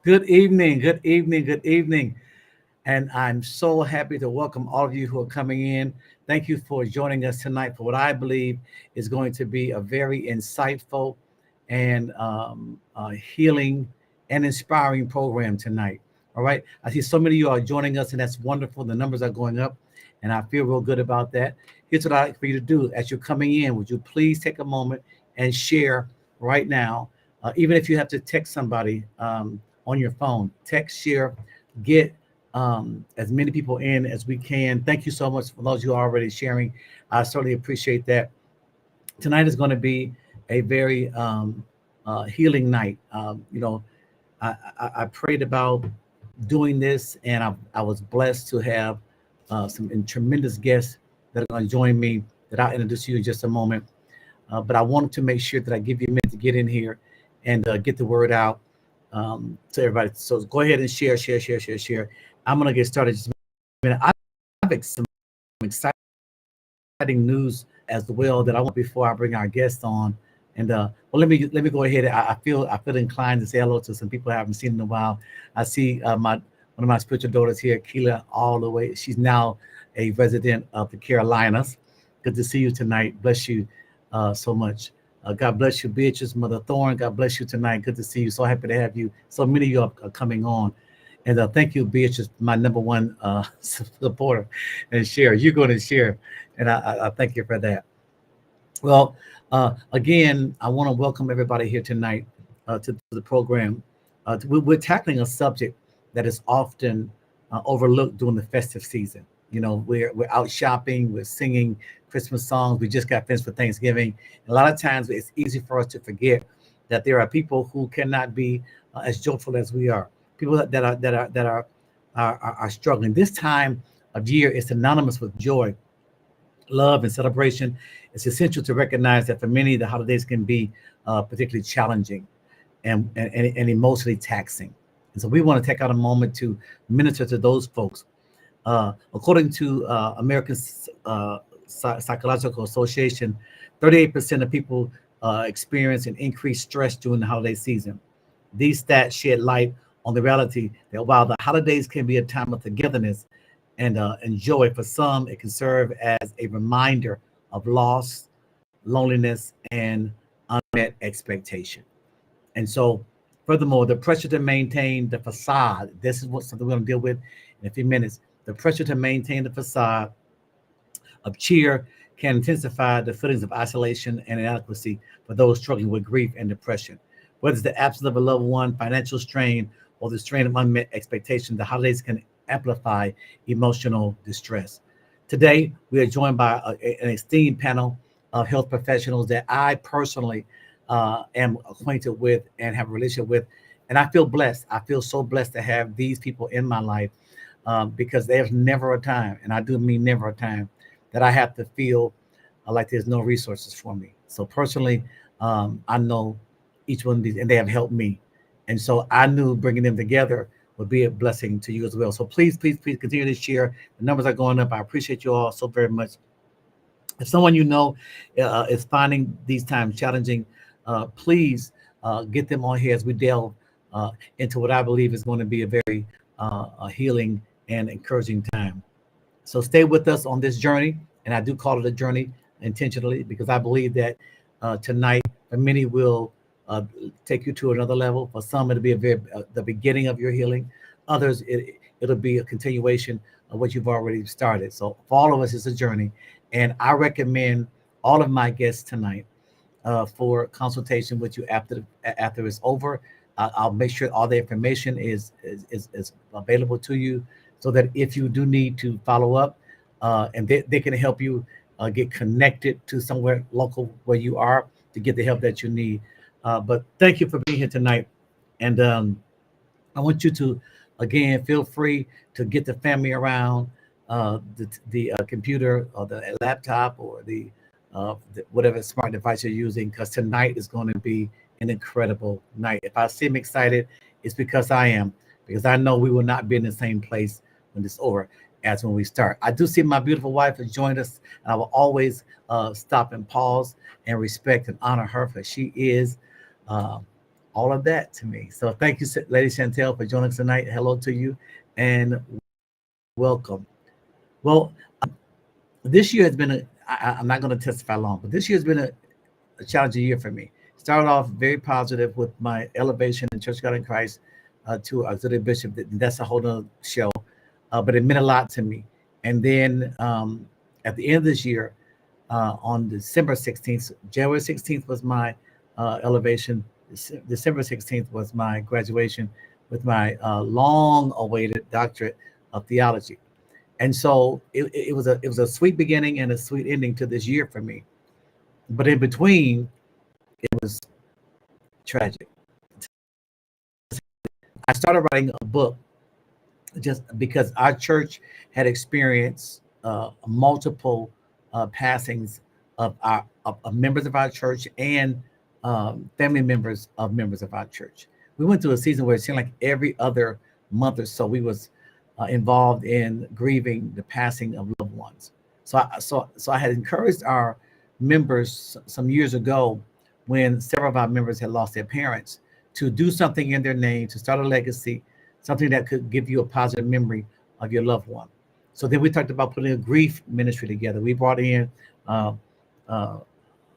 Good evening, good evening, good evening. And I'm so happy to welcome all of you who are coming in. Thank you for joining us tonight for what I believe is going to be a very insightful and healing and inspiring program tonight. All right. I see so many of you are joining us, and that's wonderful. The numbers are going up, and I feel real good about that. Here's what I'd like for you to do as you're coming in. Would you please take a moment and share right now? Even if you have to text somebody on your phone, text, share, get as many people in as we can. Thank you so much for those who are already sharing. I certainly appreciate that. Tonight is going to be a very healing night. I prayed about doing this, and I was blessed to have some tremendous guests that are going to join me that I'll introduce you in just a moment. But I wanted to make sure that I give you a minute to get in here and get the word out to everybody. So go ahead and share, share, share, share, share. I'm going to get started just a minute. I have some exciting news as well that I want before I bring our guest on. And well, let me go ahead. I feel inclined to say hello to some people I haven't seen in a while. I see my one of my spiritual daughters here, Keela, all the way. She's now a resident of the Carolinas. Good to see you tonight. Bless you so much. God bless you, Beatrice, Mother Thorne. God bless you tonight. Good to see you. So happy to have you. So many of you are coming on. And thank you, Beatrice, my number one supporter and share. You're going to share. And I thank you for that. Well, again, I want to welcome everybody here tonight to the program. We're tackling a subject that is often overlooked during the festive season. You know, we're out shopping, we're singing Christmas songs. We just got finished with Thanksgiving. A lot of times, it's easy for us to forget that there are people who cannot be as joyful as we are. People that are struggling. This time of year is synonymous with joy, love, and celebration. It's essential to recognize that for many, the holidays can be particularly challenging and emotionally taxing. And so we want to take out a moment to minister to those folks. According to American Psychological Association, 38% of people experience an increased stress during the holiday season. These stats shed light on the reality that while the holidays can be a time of togetherness and joy, for some, it can serve as a reminder of loss, loneliness, and unmet expectation. And so, furthermore, the pressure to maintain the facade, this is what something we're going to deal with in a few minutes. The pressure to maintain the facade of cheer can intensify the feelings of isolation and inadequacy for those struggling with grief and depression. Whether it's the absence of a loved one, financial strain, or the strain of unmet expectation, the holidays can amplify emotional distress. Today, we are joined by an esteemed panel of health professionals that I personally am acquainted with and have a relationship with. And I feel blessed. I feel so blessed to have these people in my life because there's never a time, and I do mean never a time, that I have to feel like there's no resources for me. So personally, I know each one of these, and they have helped me. And so I knew bringing them together would be a blessing to you as well. So please, please, please continue to share. The numbers are going up. I appreciate you all so very much. If someone you know is finding these times challenging, please get them on here as we delve into what I believe is going to be a very a healing and encouraging time. So stay with us on this journey, and I do call it a journey intentionally because I believe that tonight, for many, will take you to another level. For some, it'll be the beginning of your healing. Others, it'll be a continuation of what you've already started. So for all of us, it's a journey, and I recommend all of my guests tonight for consultation with you after it's over. I'll make sure all the information is available to you so that if you do need to follow up, and they can help you get connected to somewhere local where you are to get the help that you need. But thank you for being here tonight. And I want you to, again, feel free to get the family around the computer or the laptop or whatever smart device you're using, because tonight is going to be an incredible night. If I seem excited, it's because I am, because I know we will not be in the same place when it's over as when we start. I do see my beautiful wife has joined us, and I will always stop and pause and respect and honor her, for she is uh, all of that to me. So thank you, Lady Chantel, for joining us tonight. Hello to you and welcome. Well, this year has been I'm not going to testify long, but this year has been a challenging year for me. Started off very positive with my elevation in Church of God in Christ to auxiliary bishop. That's a whole other show, but it meant a lot to me. And then at the end of this year, on December 16th, January 16th was my elevation. December 16th was my graduation with my long-awaited doctorate of theology. And so it was a sweet beginning and a sweet ending to this year for me. But in between, it was tragic. I started writing a book just because our church had experienced multiple passings of members of our church and family members of our church. We went through a season where it seemed like every other month or so we was involved in grieving the passing of loved ones. So I had encouraged our members some years ago when several of our members had lost their parents to do something in their name, to start a legacy, something that could give you a positive memory of your loved one. So then we talked about putting a grief ministry together. We brought in uh, uh,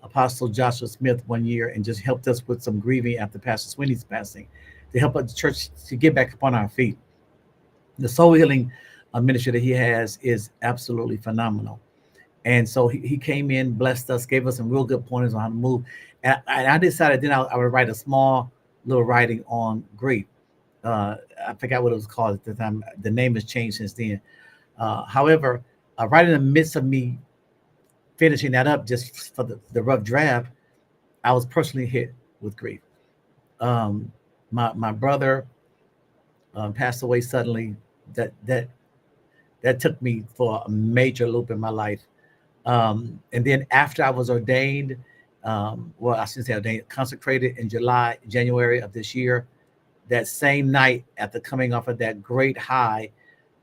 Apostle Joshua Smith one year and just helped us with some grieving after Pastor Sweeney's passing to help the church to get back upon our feet. The soul healing ministry that he has is absolutely phenomenal. And so he came in, blessed us, gave us some real good pointers on how to move. And I decided then I would write a small little writing on grief. I forgot what it was called at the time. The name has changed since then. However, right in the midst of me finishing that up just for the rough draft, I was personally hit with grief. Um, my brother passed away suddenly. That took me for a major loop in my life. And then after I was ordained, well, I shouldn't say ordained, consecrated in January of this year, that same night after coming off of that great high,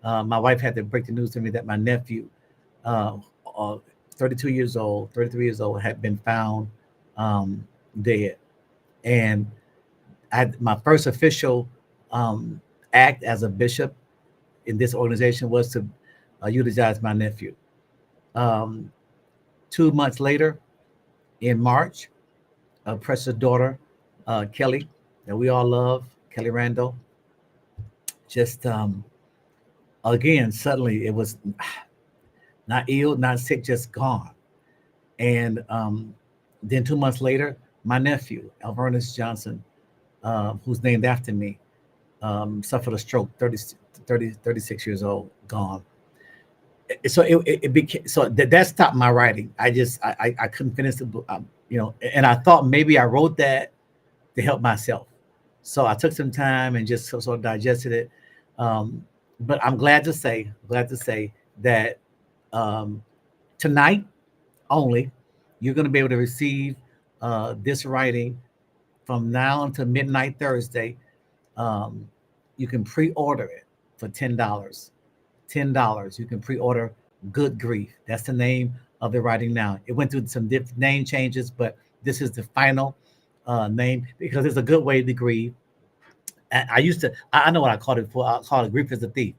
my wife had to break the news to me that my nephew, uh, uh, 33 years old, had been found dead. And my first official act as a bishop in this organization was to eulogize my nephew. Um, 2 months later, in March, a precious daughter, Kelly, that we all love, Kelly Randall, just again, suddenly it was not ill, not sick, just gone. And then 2 months later, my nephew, Alvernis Johnson, who's named after me, suffered a stroke, 36 years old, gone. So it became so that stopped my writing. I couldn't finish the book, and I thought maybe I wrote that to help myself. So I took some time and just sort of digested it. Um, but I'm glad to say that um, tonight only, you're going to be able to receive this writing from now until midnight Thursday. Um, you can pre-order it for $10. $10. You can pre-order Good Grief. That's the name of the writing now. It went through some different name changes, but this is the final name because it's a good way to grieve. I used to, I know what I called it before. I called it grief is a thief.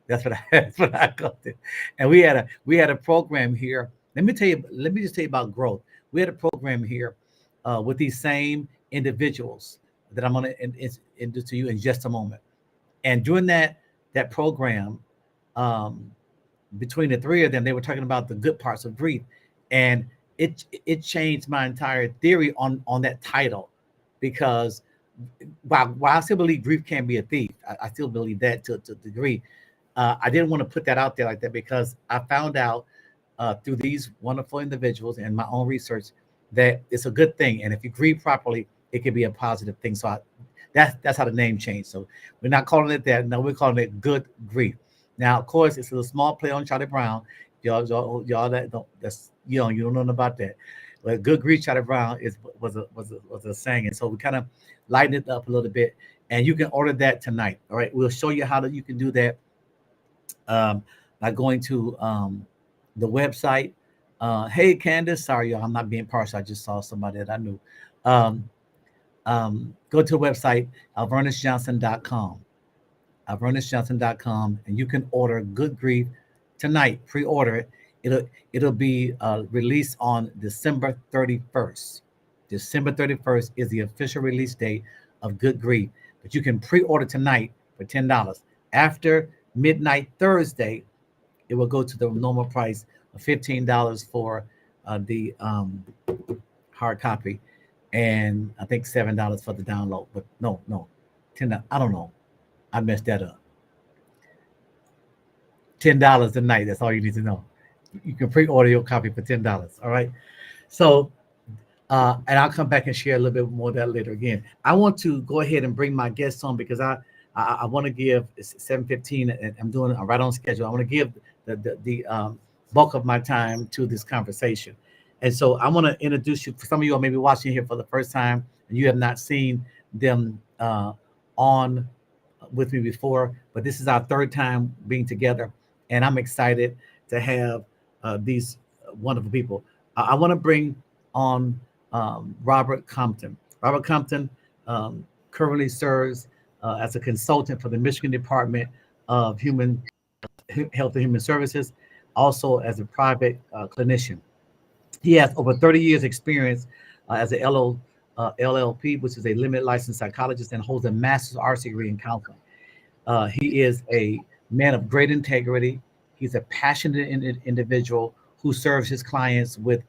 That's what that's what I called it. And we had a program here. Let me just tell you about growth. We had a program here with these same individuals that I'm going to introduce to you in just a moment. And during that program, um, between the three of them, they were talking about the good parts of grief, and it changed my entire theory on that title, because while I still believe grief can be a thief, I still believe that to a degree. I didn't want to put that out there like that because I found out through these wonderful individuals and my own research that it's a good thing, and if you grieve properly, it can be a positive thing. So that's how the name changed. So we're not calling it that. No, we're calling it Good Grief. Now, of course, it's a small play on Charlie Brown. Y'all that don't that's you don't know nothing about that. But Good Grief, Charlie Brown was a saying, and so we kind of lighten it up a little bit. And you can order that tonight. All right, we'll show you how you can do that by going to the website. Hey, Candace, sorry, y'all, I'm not being partial. I just saw somebody that I knew. Um, Go to the website, alvernisjohnson.com, alvernisjohnson.com, and you can order Good Grief tonight. Pre-order it. It'll be released on December 31st. December 31st is the official release date of Good Grief. But you can pre-order tonight for $10. After midnight Thursday, it will go to the normal price of $15 for the hard copy, and I think $7 for the download. But no, $10. I don't know. I messed that up. $10 tonight. That's all you need to know. You can pre-order your copy for $10. All right. So, and I'll come back and share a little bit more of that later. Again, I want to go ahead and bring my guests on because I want to give. It's 7:15, and I'm right on schedule. I want to give the bulk of my time to this conversation, and so I want to introduce you. For some of you are maybe watching here for the first time, and you have not seen them on with me before, but this is our third time being together, and I'm excited to have these wonderful people. I want to bring on Robert Compton. Robert Compton currently serves as a consultant for the Michigan Department of Health and Human Services, also as a private clinician. He has over 30 years experience as a LLP, which is a limited licensed psychologist, and holds a master's RC degree in counseling. He is a man of great integrity. He's a passionate individual who serves his clients with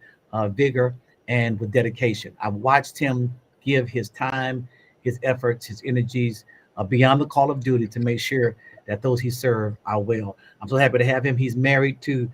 vigor and with dedication. I've watched him give his time, his efforts, his energies beyond the call of duty to make sure that those he served are well. I'm so happy to have him. He's married to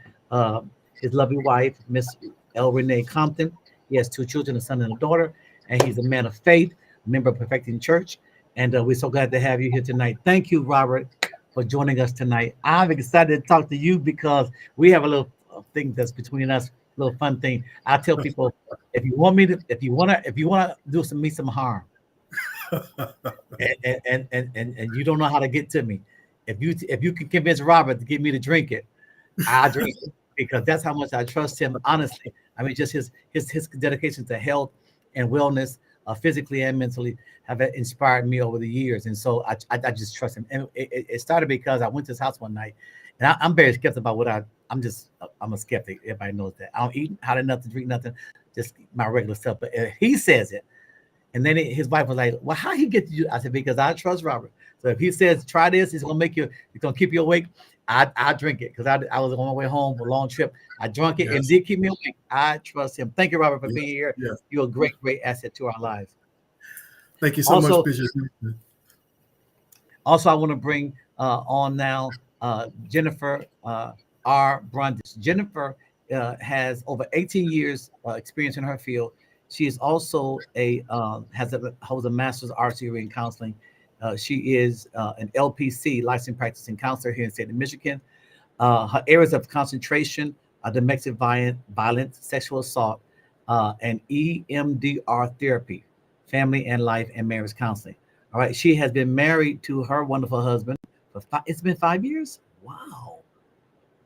his lovely wife, Miss Renee Compton. He has two children, a son and a daughter, and he's a man of faith, a member of Perfecting Church. And we're so glad to have you here tonight. Thank you, Robert, for joining us tonight. I'm excited to talk to you because we have a little thing that's between us, a little fun thing. I tell people, if you want to do some harm, and you don't know how to get to me, if you can convince Robert to get me to drink it, I'll drink it because that's how much I trust him. Honestly, I mean, just his dedication to health and wellness, physically and mentally, have inspired me over the years, and so I just trust him. And it started because I went to his house one night, and I'm very skeptical about what I'm a skeptic. Everybody knows that. I don't eat hot enough to drink nothing, just my regular stuff. But he says it, and then his wife was like, "Well, how he get to you?" I said, "Because I trust Robert. So if he says try this, it's gonna keep you awake. I drink it because I was on my way home for a long trip. I drank it and did keep me awake. I trust him. Thank you, Robert, for being here. Yes. You're a great asset to our lives. Thank you so much, Bishop. Also, I want to bring on now Jennifer R. Brundige. Jennifer has over 18 years experience in her field. She is also holds a master's RC degree in counseling. She is an LPC, licensed practicing counselor here in the state of Michigan. Her areas of concentration are domestic violence, sexual assault, and EMDR therapy, family and life and marriage counseling. All right. She has been married to her wonderful husband for it's been 5 years. Wow.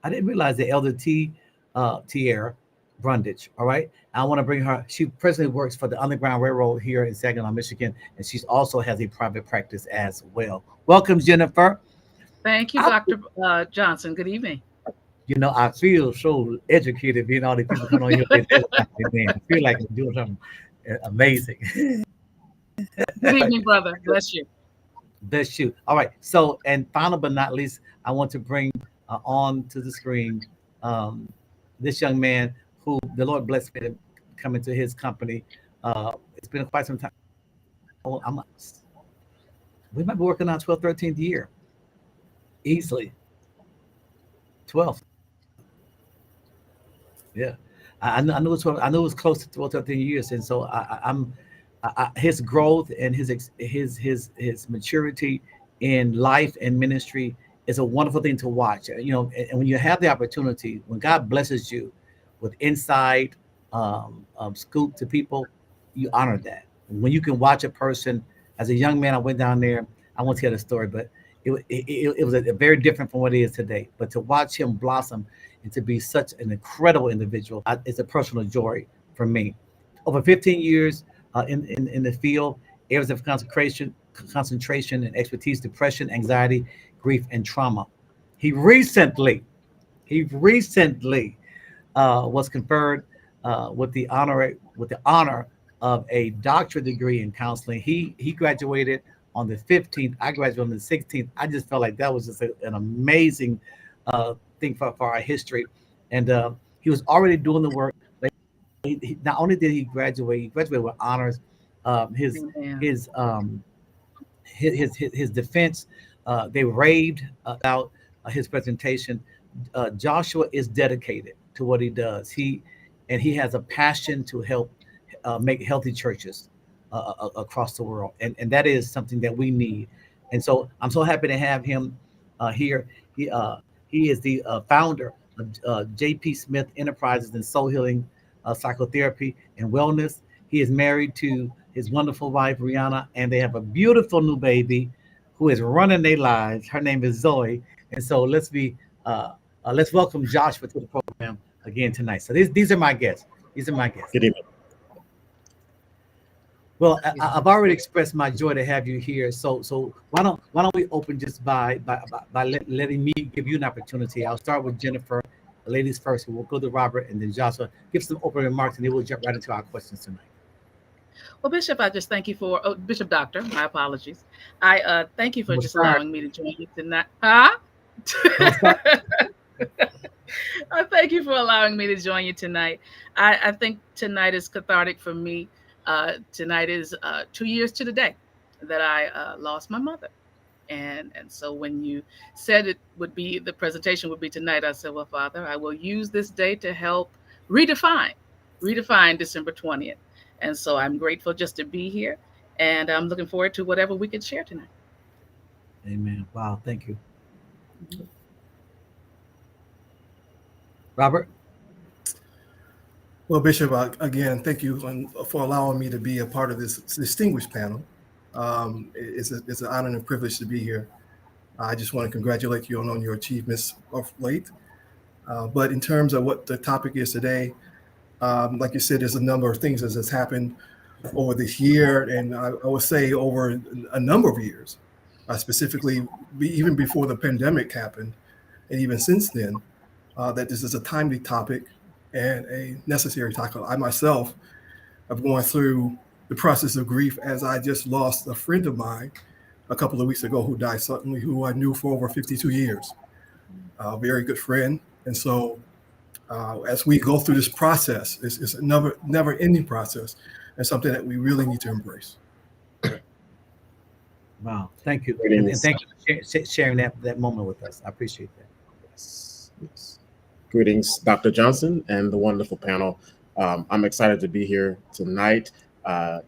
I didn't realize the elder Tierra Brundige. All right. I want to bring her. She presently works for the Underground Railroad here in Saginaw, Michigan, and she also has a private practice as well. Welcome, Jennifer. Thank you, Dr. Johnson. Good evening. You know, I feel so educated being all these people coming on here. I feel like I'm doing something amazing. Good evening, brother. Bless you. Bless you. All right. So, and final but not least, I want to bring on to the screen this young man who the Lord blessed me to come into his company. It's been quite some time. We might be working on 12th, 13th year. Easily. 12th. Yeah. I know it's 12, I know it was close to 12, 13 years. And so I'm his growth and his maturity in life and ministry is a wonderful thing to watch. You know, and when you have the opportunity, when God blesses you with inside scoop to people, you honor that. When you can watch a person, as a young man, I went down there. I won't tell the story, but it was a very different from what it is today. But to watch him blossom and to be such an incredible individual, it's a personal joy for me. Over 15 years in the field, areas of concentration and expertise: depression, anxiety, grief, and trauma. He recently, he recently was conferred with the honor of a doctorate degree in counseling. He graduated on the 15th. I graduated on the 16th. I just felt like that was just an amazing thing for our history, and he was already doing the work. Not only did he graduated with honors. Um, his Amen. his um, his defense. They raved about his presentation. Joshua is dedicated to what he does. He has a passion to help make healthy churches across the world, and that is something that we need. And so I'm so happy to have him here. He uh, he is the founder of J.P. Smith Enterprises in Soul Healing, Psychotherapy, and Wellness. He is married to his wonderful wife Rihanna, and they have a beautiful new baby who is running their lives. Her name is Zoe, and so uh, let's welcome Joshua to the program again tonight. So these are my guests. These are my guests. Good evening. Well, I've already expressed my joy to have you here. So why don't we open just by letting me give you an opportunity. I'll start with Jennifer, ladies first, and we'll go to Robert and then Joshua. Give some opening remarks, and then we'll jump right into our questions tonight. Well, Bishop, I just thank you for Bishop Doctor. My apologies. I thank you for Don't just start. allowing me to join you tonight. Huh? Don't start. I thank you for allowing me to join you tonight. I think tonight is cathartic for me. Tonight is 2 years to the day that I lost my mother. And so when you said the presentation would be tonight, I said, well, Father, I will use this day to help redefine, redefine December 20th. And so I'm grateful just to be here. And I'm looking forward to whatever we can share tonight. Amen. Wow. Thank you, Robert. Well, Bishop, again, thank you for allowing me to be a part of this distinguished panel. It's an honor and a privilege to be here. I just want to congratulate you on your achievements of late. But in terms of what the topic is today, like you said, there's a number of things that has happened over this year, and I would say over a number of years, specifically even before the pandemic happened, and even since then, that this is a timely topic and a necessary topic. I myself have gone through the process of grief as I just lost a friend of mine a couple of weeks ago who died suddenly, who I knew for over 52 years, a very good friend. And so as we go through this process, it's a never-ending process, and something that we really need to embrace. Wow. Thank you, and Greetings. thank you for sharing that moment with us. I appreciate that. Yes, yes. Greetings, Dr. Johnson and the wonderful panel. I'm excited to be here tonight,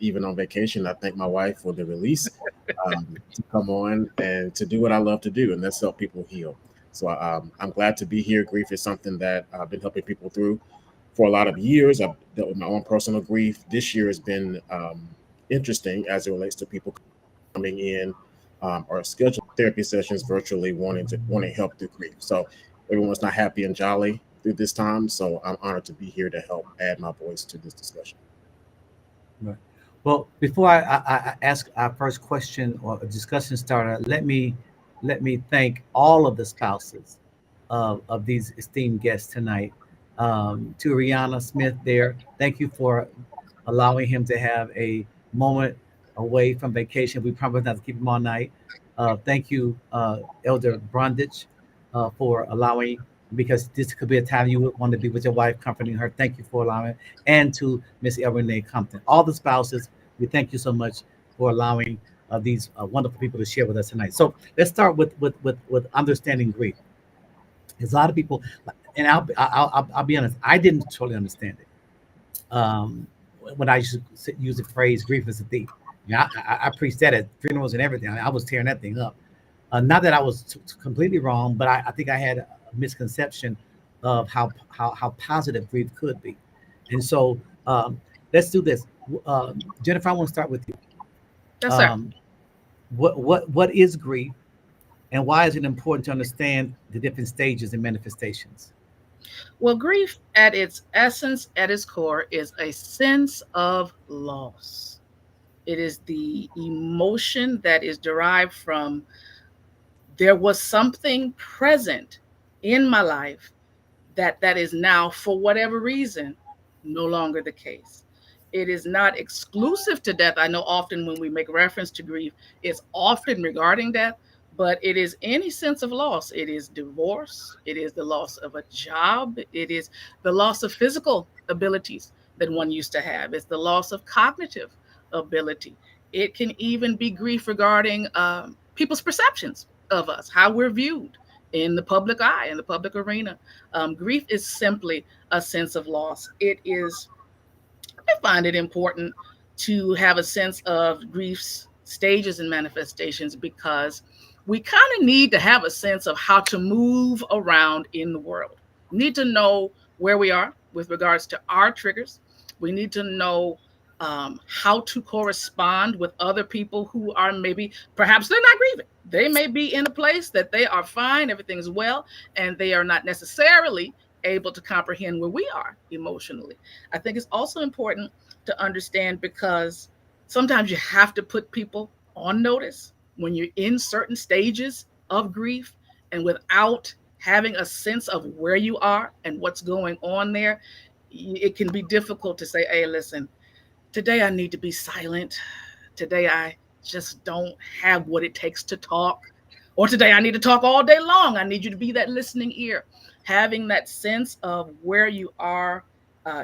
even on vacation. I thank my wife for the release to come on and to do what I love to do, and that's help people heal. So I'm glad to be here. Grief is something that I've been helping people through for a lot of years. I've dealt with my own personal grief. This year has been interesting as it relates to people coming in or scheduling therapy sessions virtually, wanting help through grief. So everyone's not happy and jolly through this time. So I'm honored to be here to help add my voice to this discussion. Right. Well, before I ask our first question or a discussion starter, let me thank all of the spouses of these esteemed guests tonight. To Rihanna Smith there, thank you for allowing him to have a moment away from vacation. We promise not to keep him all night. Thank you, Elder Brundige, for allowing, because this could be a time you would want to be with your wife, comforting her. Thank you for allowing, and to Miss Alvernis Compton. All the spouses, we thank you so much for allowing these wonderful people to share with us tonight. So let's start with understanding grief. There's a lot of people, and I'll be honest, I didn't totally understand it. When I used to use the phrase "grief is a thief," I preached that at funerals and everything. I was tearing that thing up. Not that I was completely wrong, but I think I had a misconception of how positive grief could be. And so let's do this. Jennifer, I want to start with you. Yes, sir. What is grief, and why is it important to understand the different stages and manifestations? Well, grief at its essence, at its core, is a sense of loss. It is the emotion that is derived from there was something present in my life that is now, for whatever reason, no longer the case. It is not exclusive to death. I know often when we make reference to grief, it's often regarding death, but it is any sense of loss. It is divorce, it is the loss of a job, it is the loss of physical abilities that one used to have, it's the loss of cognitive ability. It can even be grief regarding people's perceptions of us, how we're viewed in the public eye, in the public arena. Grief is simply a sense of loss. It is, I find it important to have a sense of grief's stages and manifestations because we kind of need to have a sense of how to move around in the world. We need to know where we are with regards to our triggers. We need to know how to correspond with other people who are maybe, perhaps they're not grieving. They may be in a place that they are fine, everything's well, and they are not necessarily able to comprehend where we are emotionally. I think it's also important to understand because sometimes you have to put people on notice when you're in certain stages of grief and without having a sense of where you are and what's going on there, it can be difficult to say, hey, listen, today I need to be silent. Today I just don't have what it takes to talk. Or today I need to talk all day long. I need you to be that listening ear. Having that sense of where you are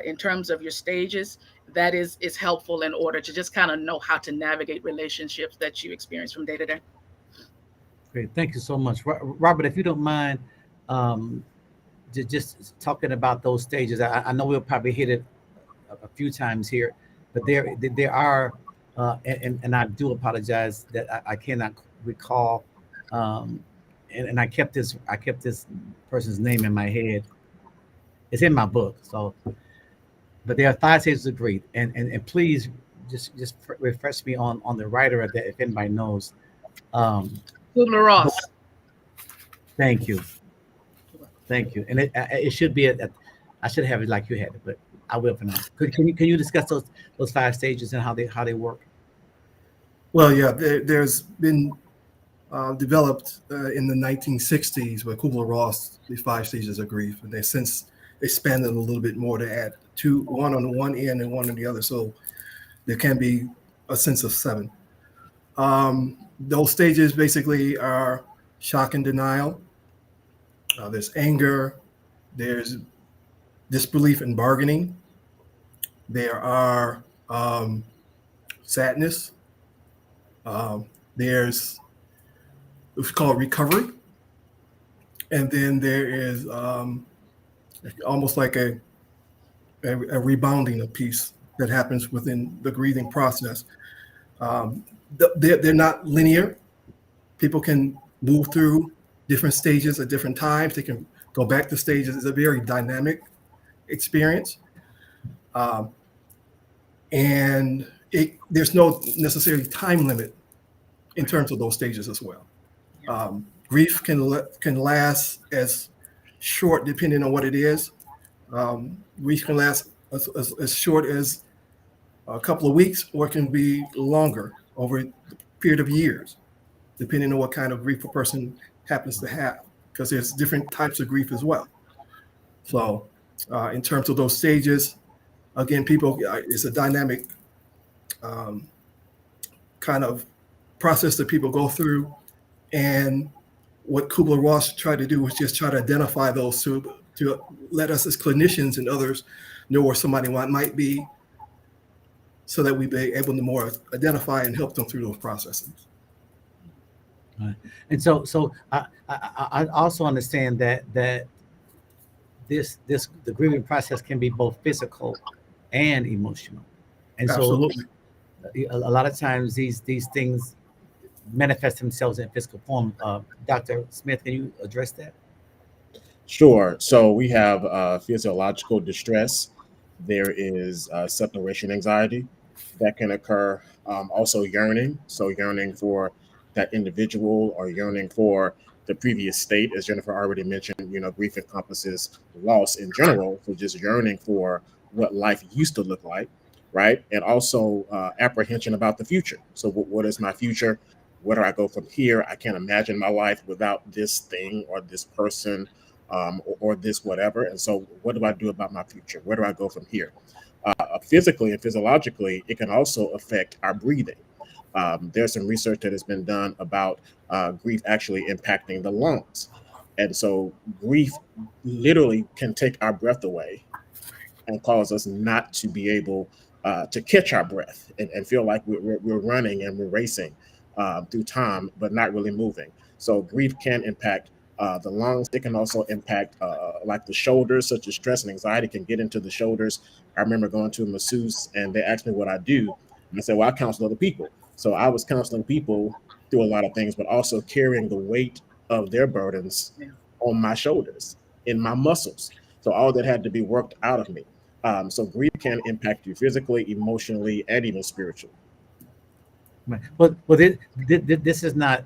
in terms of your stages, that is helpful in order to just kind of know how to navigate relationships that you experience from day to day. Great, thank you so much, Robert. If you don't mind, um, just talking about those stages. I know we'll probably hit it a few times here, but there are, and I do apologize that I cannot recall, um, and I kept this person's name in my head. It's in my book, so but there are 5 stages of grief, and please just refresh me on the writer of that if anybody knows. Um, but Kubler-Ross. thank you, thank you, and it should be I should have it like you had it, but I will for now. Can you discuss those 5 stages and how they work? Well, yeah, there's been developed in the 1960s by Kubler-Ross, the 5 stages of grief, and they since expanded a little bit more to add one on one end and one on the other, so there can be a sense of 7. Those stages basically are shock and denial. There's anger. There's disbelief and bargaining. There are sadness. There's what's called recovery. And then there is almost like a rebounding of peace that happens within the grieving process. They're not linear. People can move through different stages at different times. They can go back to stages. It's a very dynamic experience. And there's no necessarily time limit in terms of those stages as well. Grief can last as short, depending on what it is. Grief can last as short as a couple of weeks, or it can be longer over a period of years, depending on what kind of grief a person happens to have, because there's different types of grief as well. So in terms of those stages, again, it's a dynamic kind of process that people go through. And what Kubler-Ross tried to do was just try to identify those to let us as clinicians and others know where somebody might be, so that we be able to more identify and help them through those processes. Right. And so I also understand that the grieving process can be both physical and emotional, and Absolutely. So a lot of times these things manifest themselves in physical form. Dr. Smith, can you address that? Sure. So we have physiological distress. There is separation anxiety that can occur. Also yearning. So yearning for that individual or yearning for the previous state, as Jennifer already mentioned. Grief encompasses loss in general. So just yearning for what life used to look like. right? And also apprehension about the future. So what is my future? Where do I go from here? I can't imagine my life without this thing or this person, or this whatever. And so what do I do about my future? Where do I go from here? Physically and physiologically, it can also affect our breathing. There's some research that has been done about grief actually impacting the lungs. And so grief literally can take our breath away and cause us not to be able to catch our breath and feel like we're running and we're racing through time, but not really moving. So grief can impact the lungs. It can also impact like the shoulders, such as stress and anxiety can get into the shoulders. I remember going to a masseuse and they asked me what I do. And I said, well, I counsel other people. So I was counseling people through a lot of things, but also carrying the weight of their burdens on my shoulders, in my muscles. So all that had to be worked out of me. So grief can impact you physically, emotionally, and even spiritually. Right. Well, this is not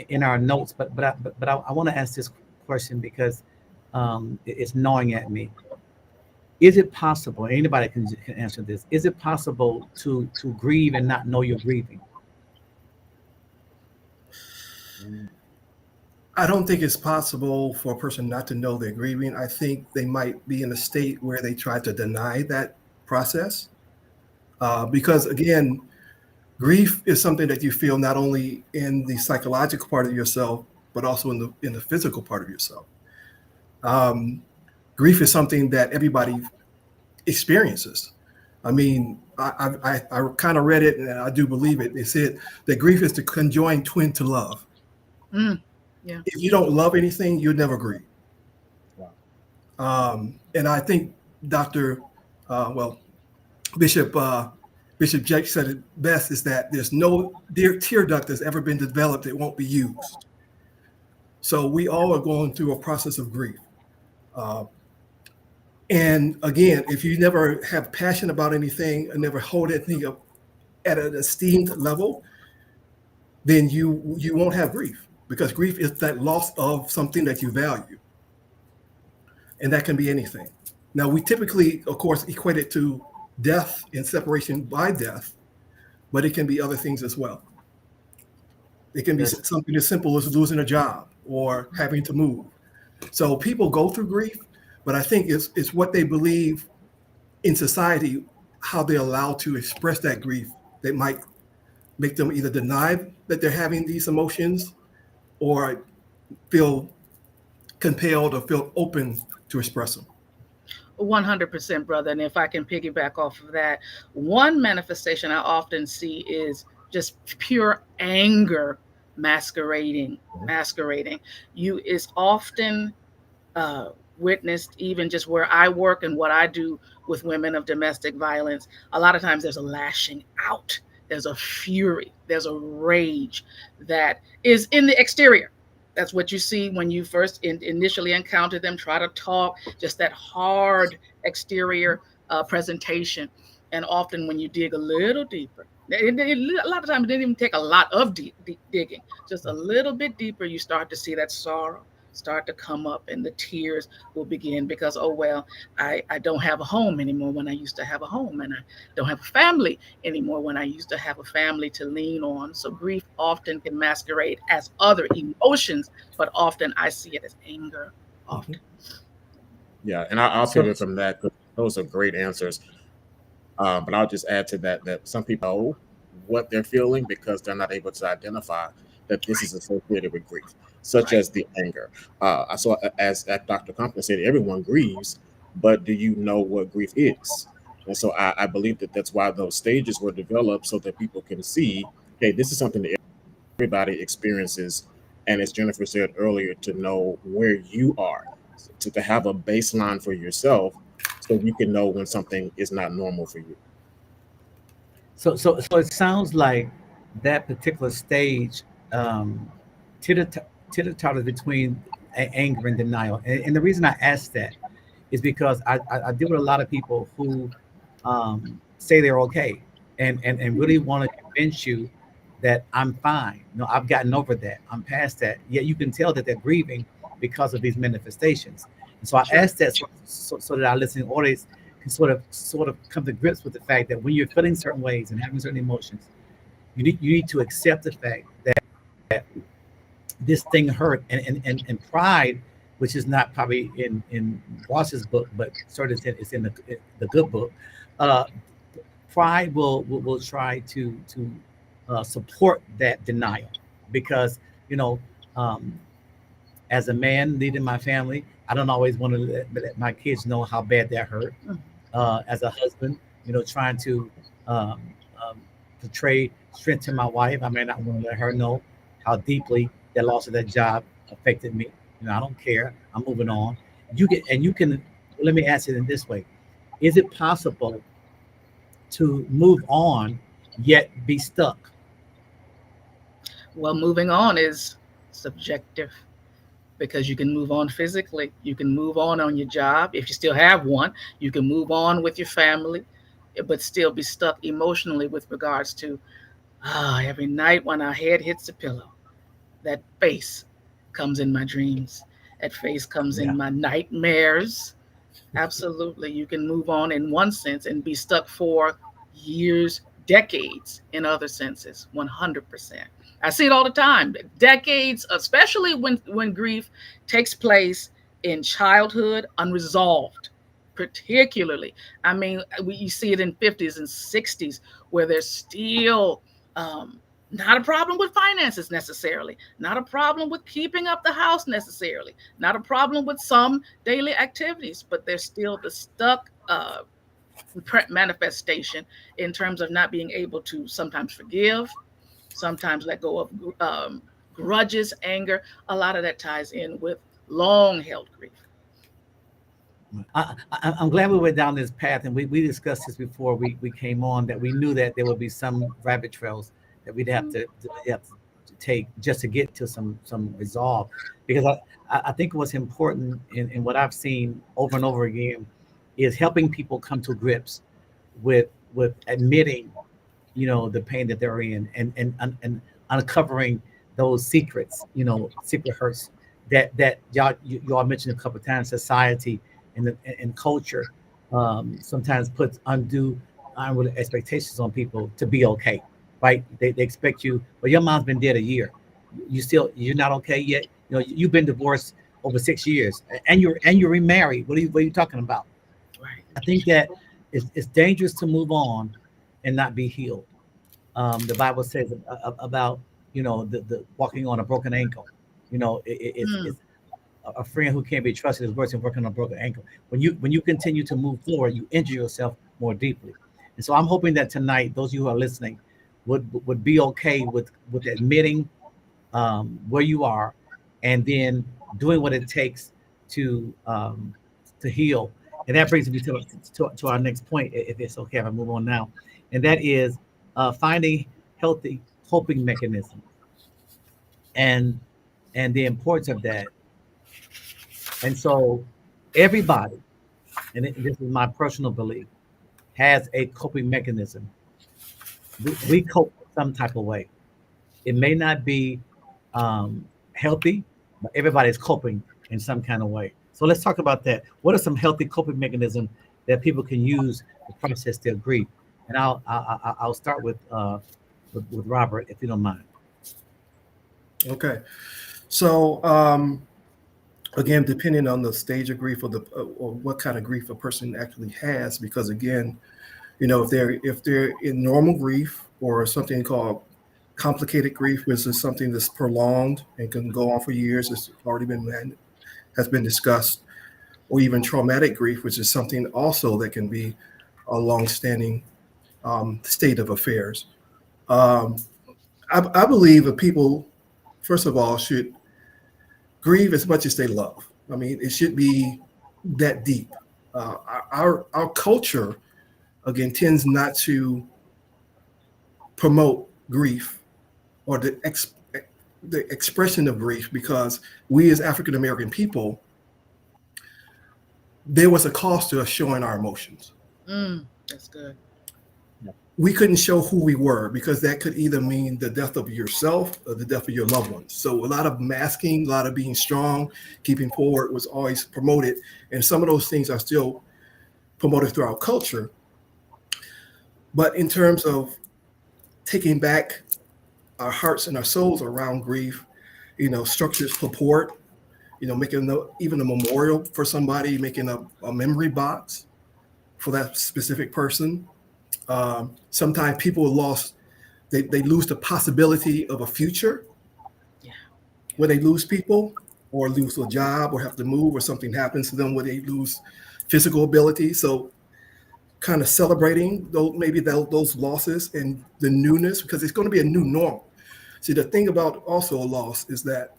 in our notes, but I want to ask this question because it's gnawing at me. Is it possible? Anybody can answer this. Is it possible to grieve and not know you're grieving? I don't think it's possible for a person not to know they're grieving. I think they might be in a state where they try to deny that process. Because again, grief is something that you feel not only in the psychological part of yourself, but also in the physical part of yourself. Grief is something that everybody experiences. I mean, I kind of read it and I do believe it. It said that grief is the conjoined twin to love. Yeah. If you don't love anything, you'll never grieve. Wow. And I think Bishop Jake said it best, is that there's no tear duct that's ever been developed that won't be used. So we all are going through a process of grief. And again, if you never have passion about anything and never hold anything up at an esteemed level, then you won't have grief, because grief is that loss of something that you value. And that can be anything. Now, we typically, of course, equate it to death and separation by death, but it can be other things as well. It can be something as simple as losing a job or having to move. So people go through grief, but I think it's what they believe in society, how they're allowed to express that grief that might make them either deny that they're having these emotions or feel compelled or feel open to express them. 100%, brother. And if I can piggyback off of that, one manifestation I often see is just pure anger masquerading. You is often witnessed, even just where I work and what I do with women of domestic violence. A lot of times there's a lashing out, there's a fury, there's a rage that is in the exterior. That's what you see when you first initially encounter them, try to talk, just that hard exterior presentation. And often when you dig a little deeper, a lot of times it didn't even take a lot of deep digging, just a little bit deeper, you start to see that sorrow start to come up and the tears will begin because, oh, well, I don't have a home anymore when I used to have a home, and I don't have a family anymore when I used to have a family to lean on. So grief often can masquerade as other emotions, but often I see it as anger often. Yeah, and I'll pivot from that. Those are great answers. But I'll just add to that some people know what they're feeling because they're not able to identify that this is associated with grief, such as the anger. I saw, as Dr. Compton said, everyone grieves, but do you know what grief is? And so I believe that that's why those stages were developed, so that people can see, hey, this is something that everybody experiences. And as Jennifer said earlier, to know where you are, to have a baseline for yourself, so you can know when something is not normal for you. So it sounds like that particular stage teeter-totters between anger and denial. And the reason I ask that is because I deal with a lot of people who say they're okay and really want to convince you that I'm fine. No, I've gotten over that. I'm past that. Yet you can tell that they're grieving because of these manifestations. And so I ask that so that our listening audience can sort of come to grips with the fact that when you're feeling certain ways and having certain emotions, you need to accept the fact that this thing hurt, and pride, which is not probably in Ross's book, but certainly it's in the good book. Uh, Pride will try to support that denial, because you know, um, as a man leading my family, I don't always want to let my kids know how bad that hurt. As a husband, trying to um, um, portray strength to my wife, I may not want to let her know how deeply that loss of that job affected me. I don't care. I'm moving on. You can. Let me ask it in this way: is it possible to move on yet be stuck? Well, moving on is subjective because you can move on physically. You can move on your job if you still have one. You can move on with your family, but still be stuck emotionally with regards to every night when our head hits the pillow, that face comes in my dreams. That face comes Yeah. in my nightmares. Absolutely. You can move on in one sense and be stuck for years, decades in other senses, 100%. I see it all the time. Decades, especially when grief takes place in childhood, unresolved, particularly. I mean, you see it in 50s and 60s where there's still not a problem with finances necessarily, not a problem with keeping up the house necessarily, not a problem with some daily activities, but there's still the stuck manifestation in terms of not being able to sometimes forgive, sometimes let go of grudges, anger. A lot of that ties in with long held grief. I'm glad we went down this path, and we discussed this before we came on, that we knew that there would be some rabbit trails that we'd have to take just to get to some resolve. Because I think what's important in what I've seen over and over again is helping people come to grips with admitting, the pain that they're in, and uncovering those secrets, secret hurts that y'all mentioned a couple of times. Society and culture sometimes puts undue unrealistic expectations on people to be okay, right? They expect you. Well, your mom's been dead a year. You're not okay yet. You've been divorced over 6 years, and you're remarried. What are you talking about? Right. I think that it's dangerous to move on and not be healed. The Bible says about the walking on a broken ankle. It's a friend who can't be trusted is worse than working on a broken ankle. When you continue to move forward, you injure yourself more deeply. And so I'm hoping that tonight, those of you who are listening would be okay with admitting where you are, and then doing what it takes to heal. And that brings me to our next point, if it's okay if I move on now, and that is finding healthy coping mechanisms, and the importance of that. And so everybody, and this is my personal belief, has a coping mechanism. We cope some type of way. It may not be healthy, but everybody's coping in some kind of way. So let's talk about that. What are some healthy coping mechanisms that people can use to process their grief? And I'll start with Robert, if you don't mind. Okay. So again, depending on the stage of grief or what kind of grief a person actually has, because again, if they're in normal grief or something called complicated grief, which is something that's prolonged and can go on for years, has been discussed, or even traumatic grief, which is something also that can be a long-standing state of affairs. I believe that people, first of all, should grieve as much as they love. I mean, it should be that deep. Our culture, again, tends not to promote grief or the expression of grief, because we as African American people, there was a cost to us showing our emotions. That's good. We couldn't show who we were because that could either mean the death of yourself or the death of your loved ones. So a lot of masking, a lot of being strong, keeping forward was always promoted. And some of those things are still promoted through our culture. But in terms of taking back our hearts and our souls around grief, structured support, making even a memorial for somebody, making a memory box for that specific person. Sometimes people they lose the possibility of a future where they lose people or lose a job or have to move or something happens to them where they lose physical ability. So kind of celebrating those losses and the newness, because it's going to be a new normal. See, the thing about also a loss is that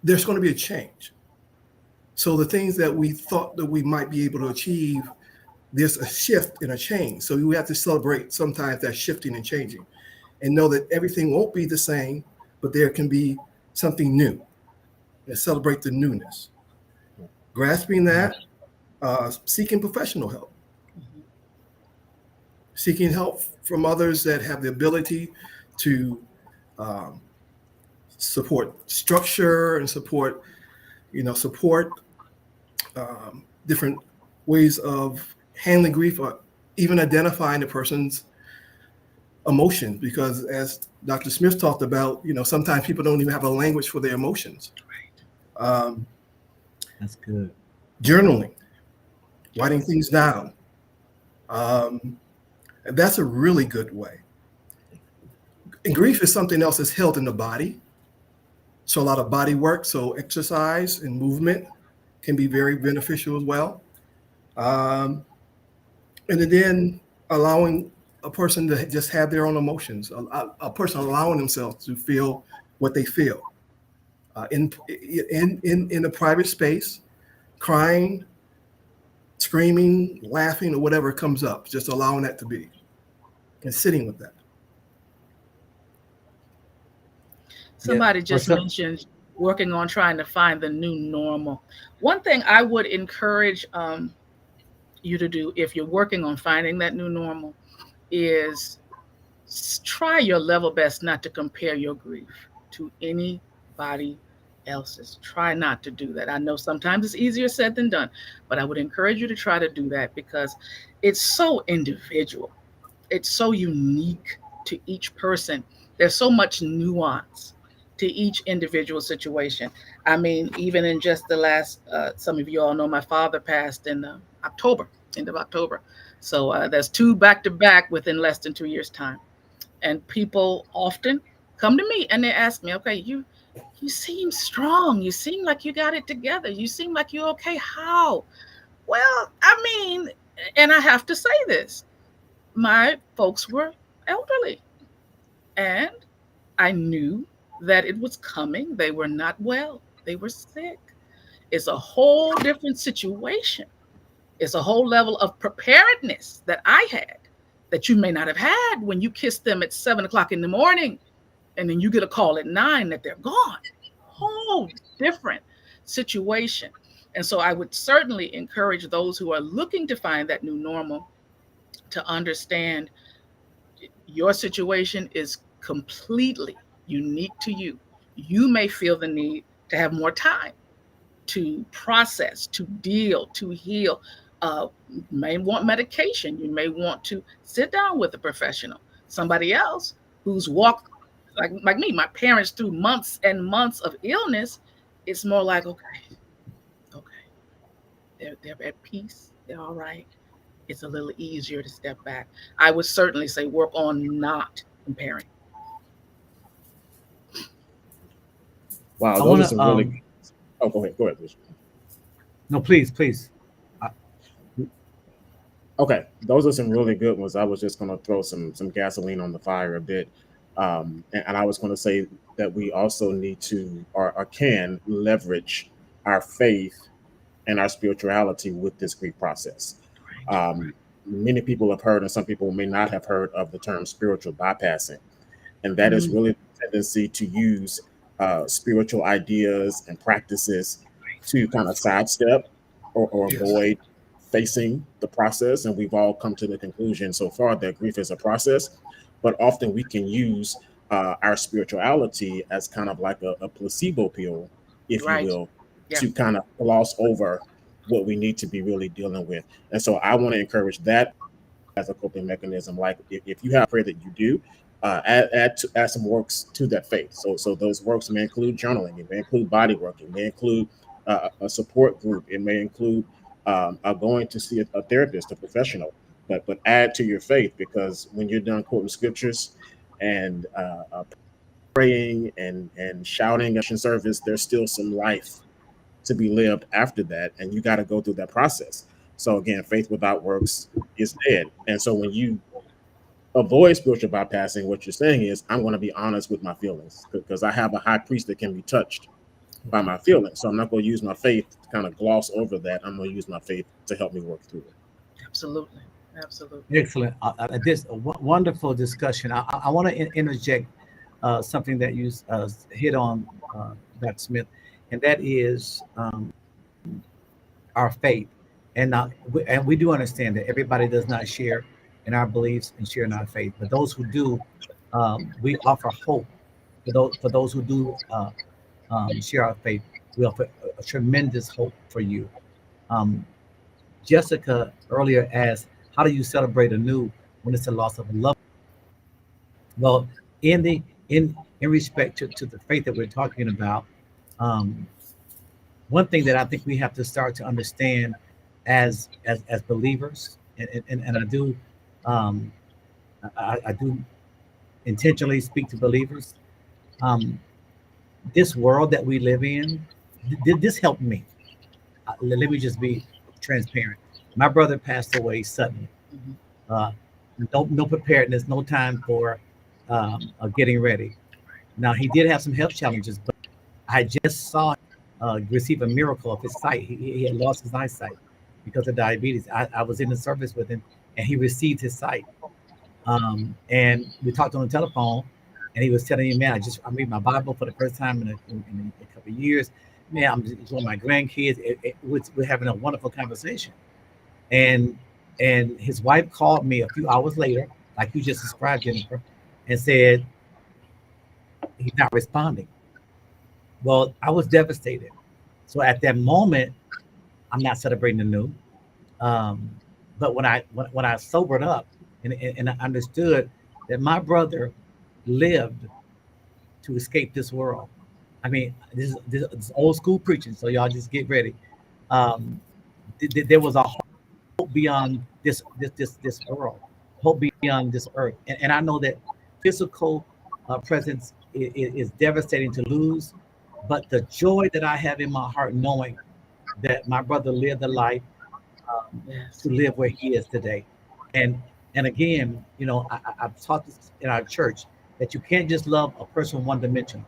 there's going to be a change. So the things that we thought that we might be able to achieve, there's a shift and a change. So we have to celebrate sometimes that shifting and changing and know that everything won't be the same, but there can be something new, and celebrate the newness. Grasping that, seeking professional help, seeking help from others that have the ability to support structure and support different ways of handling grief, or even identifying the person's emotions. Because as Dr. Smith talked about, sometimes people don't even have a language for their emotions. That's good. Journaling, writing things down. That's a really good way. And grief is something else that's held in the body. So a lot of body work, so exercise and movement can be very beneficial as well. And then allowing a person to just have their own emotions, a person allowing themselves to feel what they feel in a private space, crying, screaming, laughing, or whatever comes up, just allowing that to be and sitting with that. Somebody just mentioned working on trying to find the new normal. One thing I would encourage you to do if you're working on finding that new normal is try your level best not to compare your grief to anybody else's. Try not to do that. I know sometimes it's easier said than done, but I would encourage you to try to do that because it's so individual. It's so unique to each person. There's so much nuance to each individual situation. I mean, even in just the last, some of you all know my father passed in October, end of October. So there's 2 back-to-back within less than 2 years' time. And people often come to me and they ask me, okay, you seem strong. You seem like you got it together. You seem like you're okay. How? Well, I mean, and I have to say this, my folks were elderly and I knew that it was coming. They were not well. They were sick. It's a whole different situation. It's a whole level of preparedness that I had that you may not have had when you kissed them at 7 o'clock in the morning and then you get a call at 9 that they're gone. Whole different situation. And so I would certainly encourage those who are looking to find that new normal to understand your situation is completely unique to you. You may feel the need to have more time to process, to deal, to heal. You may want medication. You may want to sit down with a professional. Somebody else who's walked like me, my parents through months and months of illness, it's more like, okay, they're at peace. They're all right. It's a little easier to step back. I would certainly say work on not comparing. Wow, those are some really. Oh, go ahead. Go ahead, Bishop. No, please. Okay, those are some really good ones. I was just going to throw some gasoline on the fire a bit, and I was going to say that we also need to or can leverage our faith and our spirituality with this grief process. Many people have heard, and some people may not have heard of the term spiritual bypassing, and that is really the tendency to use spiritual ideas and practices to kind of sidestep or avoid facing the process. And we've all come to the conclusion so far that grief is a process, but often we can use our spirituality as kind of like a placebo pill, if you will, to kind of gloss over what we need to be really dealing with. And so I want to encourage that as a coping mechanism. Like if you have a prayer that you do, add some works to that faith. So those works may include journaling, it may include body work, it may include a support group, it may include going to see a therapist, a professional. But add to your faith, because when you're done quoting scriptures and praying and shouting at your service, there's still some life to be lived after that, and you got to go through that process. So again, faith without works is dead. And so when you avoid spiritual bypassing, what you're saying is, I'm going to be honest with my feelings, because I have a high priest that can be touched by my feelings. So I'm not going to use my faith to kind of gloss over that. I'm going to use my faith to help me work through it. Absolutely. Excellent. This wonderful discussion. I want to interject something that you hit on, Dr. Smith, and that is our faith. And we do understand that everybody does not share in our beliefs and share in our faith, but those who do, we offer hope for those who do share our faith. We offer a tremendous hope for you. Jessica earlier asked, how do you celebrate anew when it's a loss of a loved one? Well, in respect to the faith that we're talking about, one thing that I think we have to start to understand as believers, and I do I do intentionally speak to believers. This world that we live in, this helped me. Let me just be transparent. My brother passed away suddenly. No preparedness, no time for getting ready. Now, he did have some health challenges, but I just saw him receive a miracle of his sight. He had lost his eyesight because of diabetes. I was in the service with him, and he received his sight. And we talked on the telephone, and he was telling me, man, I read my Bible for the first time in a couple of years. Man, I'm enjoying my grandkids. We're having a wonderful conversation. And his wife called me a few hours later, like you just described, Jennifer, and said he's not responding. Well, I was devastated. So at that moment, I'm not celebrating the new. But when I sobered up and I understood that my brother lived to escape this world. I mean, this is old school preaching, so y'all just get ready. There was a hope beyond this world, hope beyond this earth, and I know that physical presence is devastating to lose, but the joy that I have in my heart knowing that my brother lived the life to live where he is today, and again, I've taught this in our church that you can't just love a person one dimensional.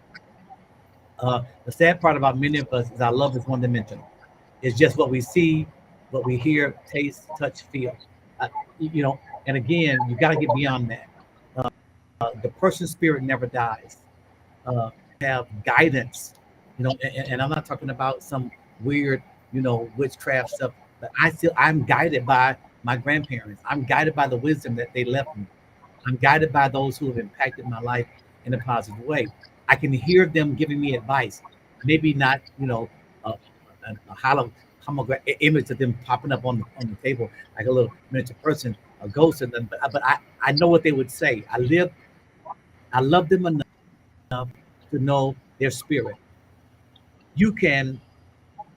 The sad part about many of us is our love is one dimensional. It's just what we see, what we hear, taste, touch, feel. And again, you got to get beyond that. The person's spirit never dies. Have guidance, and I'm not talking about some weird, witchcraft stuff. But I'm guided by my grandparents. I'm guided by the wisdom that they left me. I'm guided by those who have impacted my life in a positive way. I can hear them giving me advice. Maybe not, a holographic image of them popping up on the table like a little miniature person, a ghost of them. But I know what they would say. I love them enough to know their spirit. You can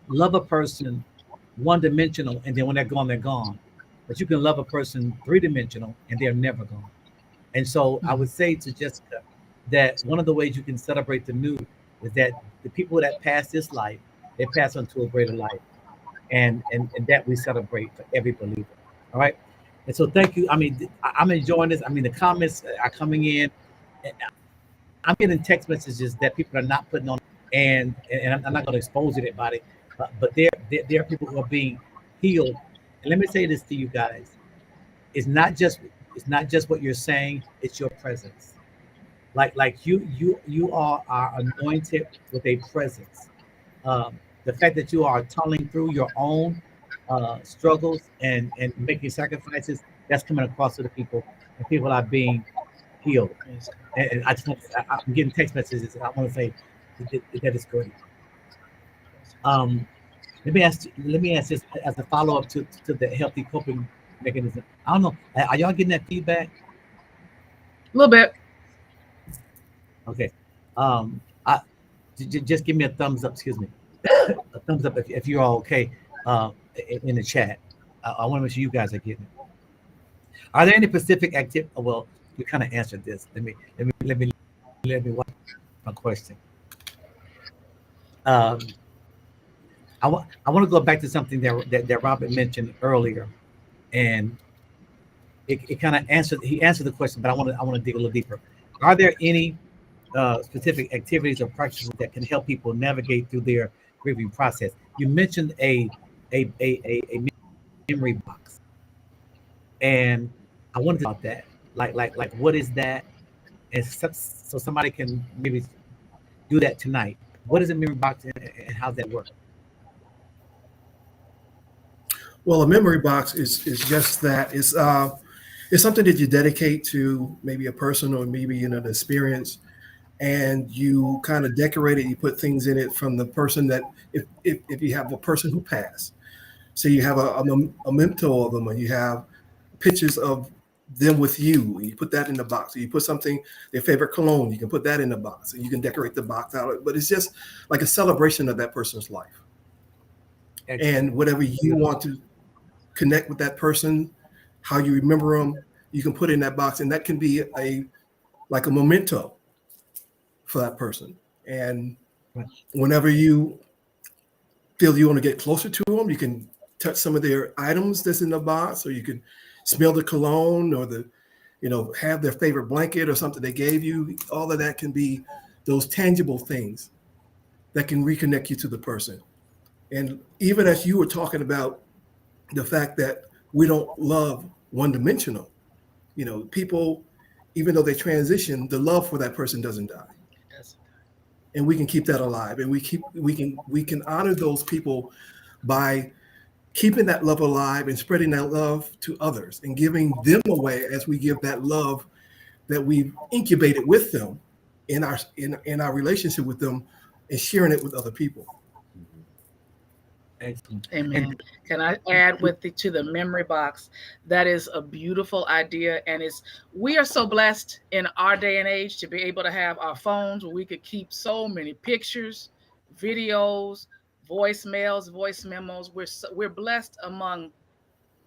love a person one-dimensional, and then when they're gone, they're gone. But you can love a person three-dimensional, and they're never gone. And so I would say to Jessica that one of the ways you can celebrate the new is that the people that pass this life, they pass on to a greater life. And that we celebrate for every believer. All right. And so thank you. I mean, I'm enjoying this. I mean, the comments are coming in. I'm getting text messages that people are not putting on, and I'm not going to expose anybody, but there are people who are being healed. And let me say this to you guys: it's not just what you're saying; it's your presence. Like you are anointed with a presence. The fact that you are tunneling through your own struggles and making sacrifices, that's coming across to the people, and people are being healed. And I'm getting text messages, and I want to say that is great. Let me ask this as a follow up to the healthy coping mechanism. I don't know. Are y'all getting that feedback? A little bit. Okay. I just give me a thumbs up. Excuse me, a thumbs up if you're all okay. In the chat, I want to make sure you guys are getting it. Are there any specific activity? Well, you kind of answered this. Let me my question. Um, I want to go back to something that Robert mentioned earlier, and it kind of answered. He answered the question, but I want to dig a little deeper. Are there any specific activities or practices that can help people navigate through their grieving process? You mentioned a memory box, and I wanted to talk about that. Like what is that? And so somebody can maybe do that tonight. What is a memory box, and how's that work? Well, a memory box is just that. It's something that you dedicate to maybe a person or maybe an experience, and you kind of decorate it. You put things in it from the person that if you have a person who passed, so you have a memento of them, or you have pictures of them with you, and you put that in the box. Or you put something, their favorite cologne, you can put that in the box, and you can decorate the box out. But it's just like a celebration of that person's life, Excellent. and whatever you want to connect with that person, how you remember them, you can put in that box, and that can be like a memento for that person. And Right. whenever you feel you want to get closer to them, you can touch some of their items that's in the box, or you can smell the cologne, or have their favorite blanket or something they gave you. All of that can be those tangible things that can reconnect you to the person. And even as you were talking about the fact that we don't love one dimensional, people, even though they transition, the love for that person doesn't die. Yes. And we can keep that alive. And we can honor those people by keeping that love alive and spreading that love to others and giving them away as we give that love that we've incubated with them in our relationship with them, and sharing it with other people. Excellent. And Amen. Can I add to the memory box? That is a beautiful idea, and it's we are so blessed in our day and age to be able to have our phones where we could keep so many pictures, videos, voicemails, voice memos. We're blessed among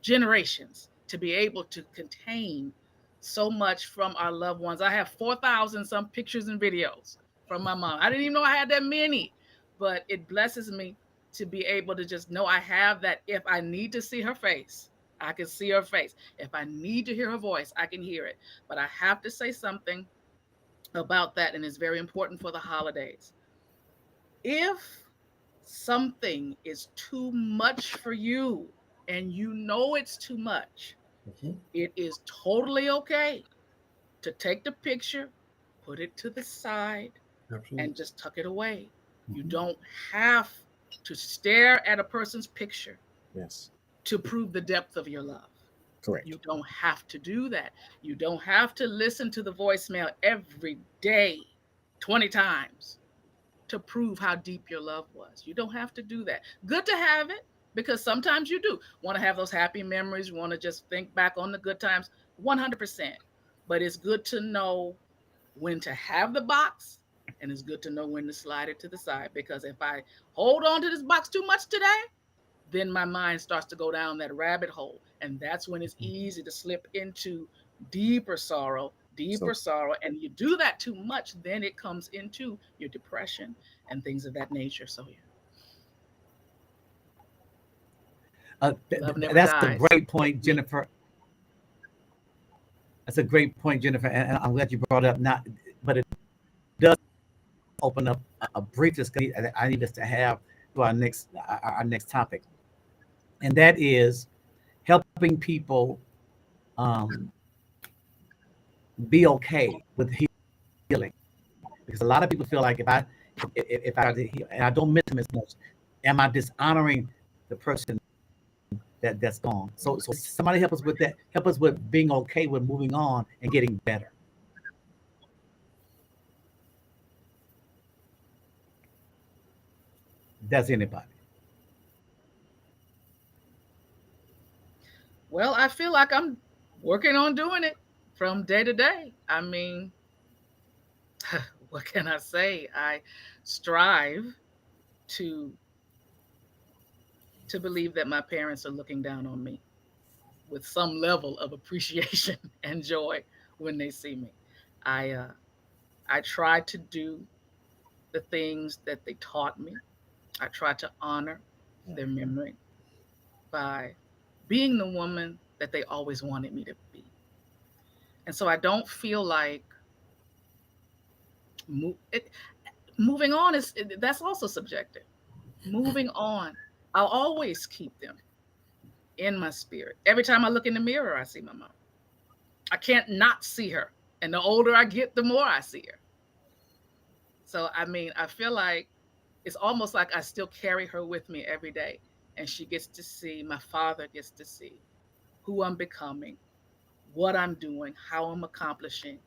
generations to be able to contain so much from our loved ones. I have 4,000 some pictures and videos from my mom. I didn't even know I had that many, but it blesses me to be able to just know I have that. If I need to see her face, I can see her face. If I need to hear her voice, I can hear it. But I have to say something about that, and it's very important for the holidays. If something is too much for you and you know it's too much, Mhm. it is totally okay to take the picture, put it to the side, Absolutely. and just tuck it away. You Mhm. don't have to stare at a person's picture Yes, to prove the depth of your love. correct. You don't have to do that. You don't have to listen to the voicemail every day 20 times to prove how deep your love was. You don't have to do that. Good to have it, because sometimes you do want to have those happy memories. You want to just think back on the good times 100%. But it's good to know when to have the box, and it's good to know when to slide it to the side, because if I hold on to this box too much today, then my mind starts to go down that rabbit hole. And that's when it's easy to slip into deeper sorrow, So, deeper sorrow. And you do that too much, then it comes into your depression and things of that nature. So, yeah, love never that's a dies great with point, me. Jennifer. That's a great point, Jennifer, and I'm glad you brought it up. Not, but it does open up a brief discussion I need us to have to our next topic, and that is helping people um, be okay with healing. Because a lot of people feel like if I heal and I don't miss them as much, am I dishonoring the person that's gone? So somebody help us with that. Help us with being okay with moving on and getting better. That's anybody. Well, I feel like I'm working on doing it from day to day. I mean, what can I say? I strive to believe that my parents are looking down on me with some level of appreciation and joy when they see me. I uh, I try to do the things that they taught me. I try to honor their memory by being the woman that they always wanted me to be. And so I don't feel like it, moving on that's also subjective. Moving on, I'll always keep them in my spirit. Every time I look in the mirror, I see my mom. I can't not see her. And the older I get, the more I see her. So, I mean, I feel like it's almost like I still carry her with me every day. And she gets to see, my father gets to see who I'm becoming, what I'm doing, how I'm accomplishing.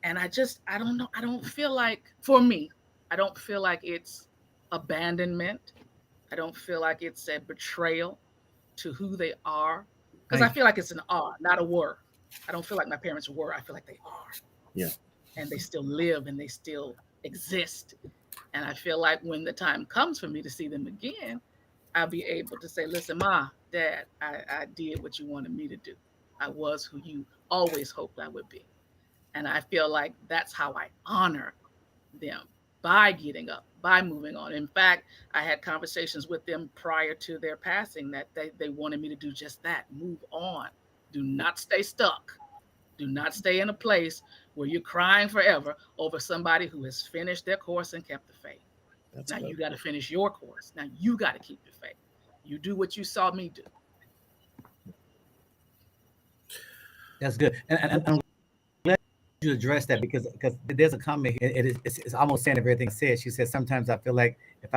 And I don't know. I don't feel like, for me, I don't feel like it's abandonment. I don't feel like it's a betrayal to who they are. Because I feel like it's an are, not a were. I don't feel like my parents were. I feel like they are. Yeah. And they still live and they still exist. And I feel like when the time comes for me to see them again, I'll be able to say, listen, Ma, Dad, I did what you wanted me to do. I was who you always hoped I would be. And I feel like that's how I honor them, by getting up, by moving on. In fact, I had conversations with them prior to their passing that they wanted me to do just that, move on. Do not stay stuck. Do not stay in a place where you're crying forever over somebody who has finished their course and kept the faith. That's Now good. you got to finish your course. Now you got to keep the faith. You do what you saw me do. That's good. And I'm glad you addressed that because there's a comment here. It's almost saying everything I said. She said sometimes I feel like if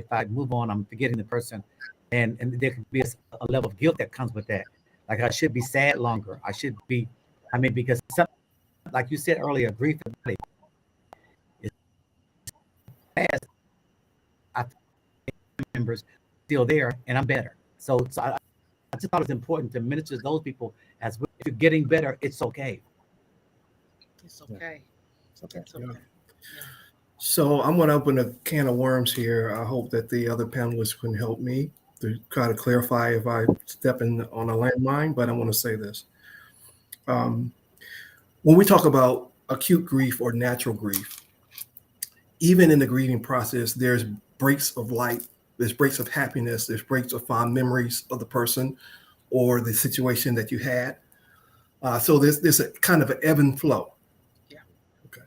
I move on, I'm forgetting the person, and there could be a level of guilt that comes with that. Like I should be sad longer. I should be. I mean, because like you said earlier, grief is past. I members still there, and I'm better. So I just thought it's important to minister to those people as well. If you're getting better, it's okay. It's okay. It's okay. It's okay. Yeah. Yeah. So I'm going to open a can of worms here. I hope that the other panelists can help me to try to clarify if I step in on a landmine, but I want to say this. When we talk about acute grief or natural grief, even in the grieving process, there's breaks of light, there's breaks of happiness, there's breaks of fond memories of the person or the situation that you had. So there's a kind of an ebb and flow. Yeah. Okay.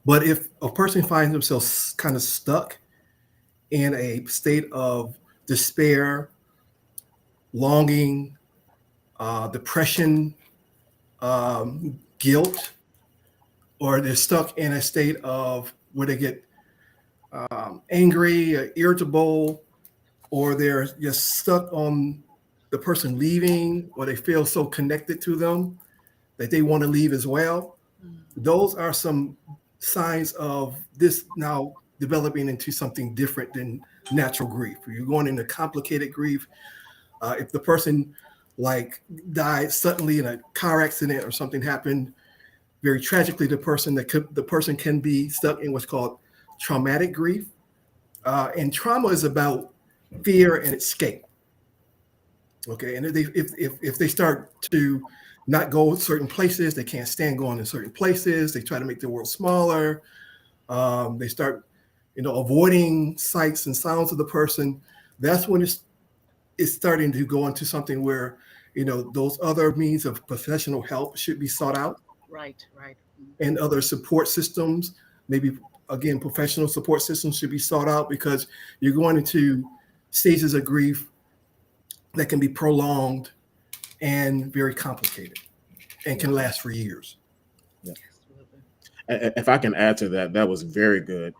But if a person finds themselves kind of stuck in a state of despair, longing, depression, guilt, or they're stuck in a state of where they get angry, irritable, or they're just stuck on the person leaving, or they feel so connected to them that they want to leave as well. Those are some signs of this now developing into something different than natural grief. You're going into complicated grief. If the person like died suddenly in a car accident or something happened very tragically, the person can be stuck in what's called traumatic grief. And trauma is about fear and escape. Okay, and if they start to not go certain places, they can't stand going in certain places. They try to make the world smaller. They start, avoiding sights and sounds of the person. That's when it's starting to go into something where, those other means of professional help should be sought out. Right. Right. And other support systems, maybe again, professional support systems should be sought out because you're going into stages of grief that can be prolonged and very complicated and can last for years. Yeah. If I can add to that, that was very good.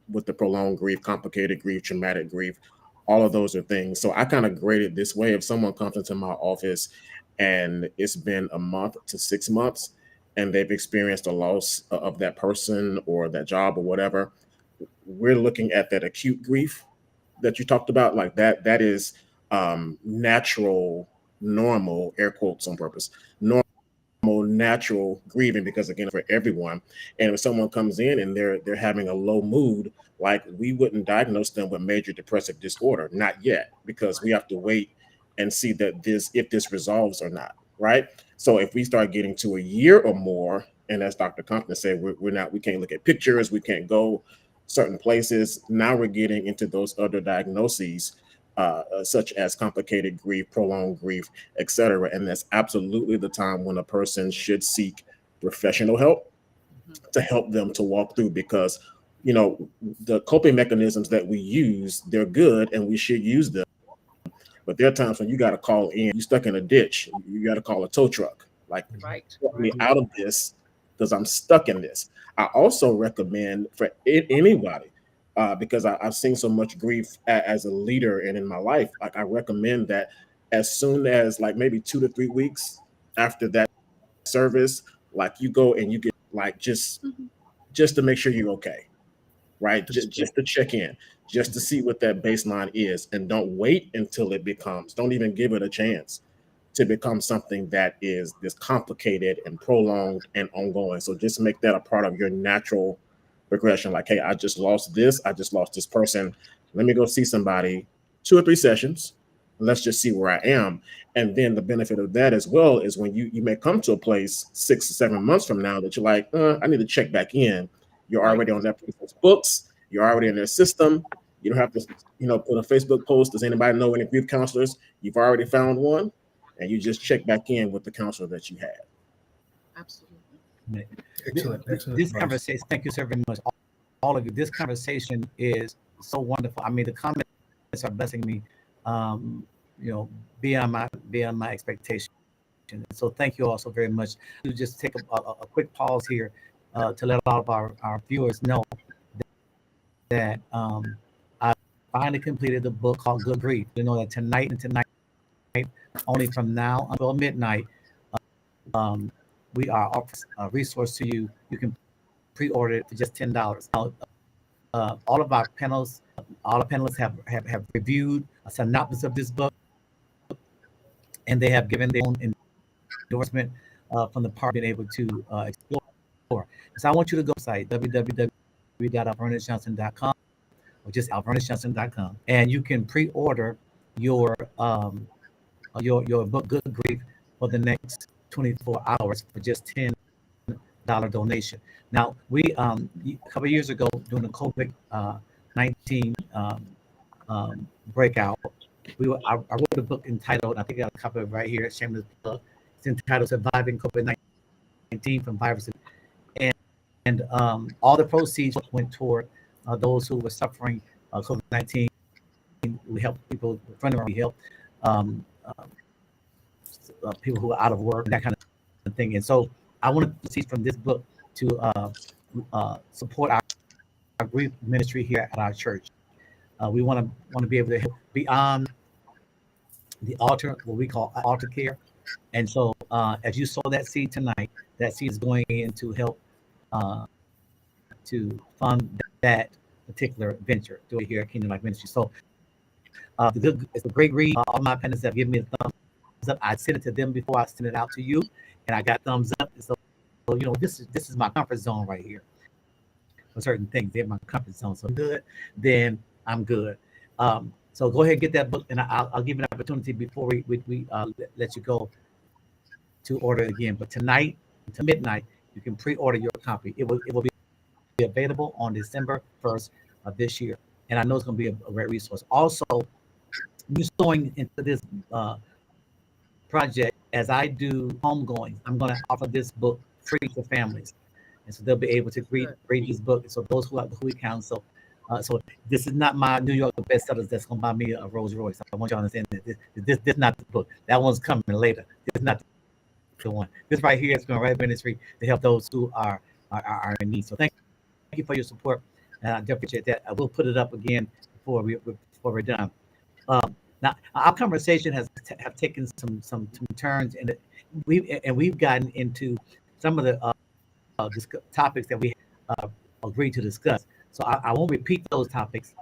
With the prolonged grief, complicated grief, traumatic grief, all of those are things. So I kind of grade it this way. If someone comes into my office and it's been a month to 6 months and they've experienced a loss of that person or that job or whatever, we're looking at that acute grief that you talked about. Like that is natural normal, air quotes on purpose, normal, natural grieving, because again, for everyone. And if someone comes in and they're having a low mood, like, we wouldn't diagnose them with major depressive disorder, not yet, because we have to wait and see that if this resolves or not, right? So if we start getting to a year or more, and as Dr. Compton said, we can't look at pictures, we can't go certain places. Now we're getting into those other diagnoses, such as complicated grief, prolonged grief, etc. And that's absolutely the time when a person should seek professional help to help them to walk through, because the coping mechanisms that we use, they're good and we should use them. But there are times when you got to call in, you stuck in a ditch, you got to call a tow truck, like, get me out of this because I'm stuck in this. I also recommend for anybody, because I've seen so much grief as a leader and in my life, like, I recommend that as soon as, like, maybe 2 to 3 weeks after that service, like, you go and you get, like, just to make sure you're okay, right? Just to check in, just to see what that baseline is, and don't wait until don't even give it a chance to become something that is this complicated and prolonged and ongoing. So just make that a part of your natural progression. Like, hey, I just lost this person. Let me go see somebody, 2 or 3 sessions. Let's just see where I am. And then the benefit of that as well is when you may come to a place 6 or 7 months from now that you're like, I need to check back in. You're already on that person's books. You're already in their system. You don't have to, put a Facebook post. Does anybody know any grief counselors? You've already found one, and you just check back in with the counselor that you had. Absolutely. Excellent. This conversation, thank you so very much, all of you. This conversation is so wonderful. I mean, the comments are blessing me, beyond my expectation. So thank you all so very much. To just take a quick pause here to let all of our viewers know that I finally completed the book called Good Grief. You know that tonight, only from now until midnight, we are offering a resource to you. You can pre-order it for just $10. All of our panels, all the panelists have reviewed a synopsis of this book, and they have given their own endorsement from the part being able to explore. So I want you to go to the site www.alvernisjohnson.com or just alvernisjohnson.com, and you can pre-order your book Good Grief for the next 24 hours for just $10 donation. Now, we a couple of years ago during the COVID-19 breakout, I wrote a book entitled, I think I got a copy of it right here, shameless plug. It's entitled Surviving COVID-19 from Viruses. And all the proceeds went toward those who were suffering COVID-19. We helped people, we helped people who are out of work, that kind of thing. And so I want to proceed from this book to support our grief ministry here at our church. We want to be able to help beyond the altar, what we call altar care. And so as you sow that seed tonight, that seed is going in to help to fund that particular venture to here at Kingdom Life Ministry. So it's a great read. All my panelists have given me a thumbs up. I sent it to them before I sent it out to you, and I got thumbs up. So this is my comfort zone right here. For certain things, they're my comfort zone. So good, then I'm good. So go ahead and get that book, and I'll give you an opportunity before we let you go to order it again. But tonight until midnight, you can pre-order your copy. It will be available on December 1st of this year, and I know it's going to be a great resource. Also, you sewing into this project as I do homegoing. I'm going to offer this book free to families, and so they'll be able to read this book. So those who we counsel. So this is not my New York bestsellers that's going to buy me a Rolls Royce. I want you to understand that this is not the book. That one's coming later. This is not the one. This right here is going to write ministry to help those who are in need. So thank you for your support, and I appreciate that. I will put it up again before we're done. Now our conversation have taken some turns, and we've gotten into some of the topics that we agreed to discuss. So I won't repeat those topics,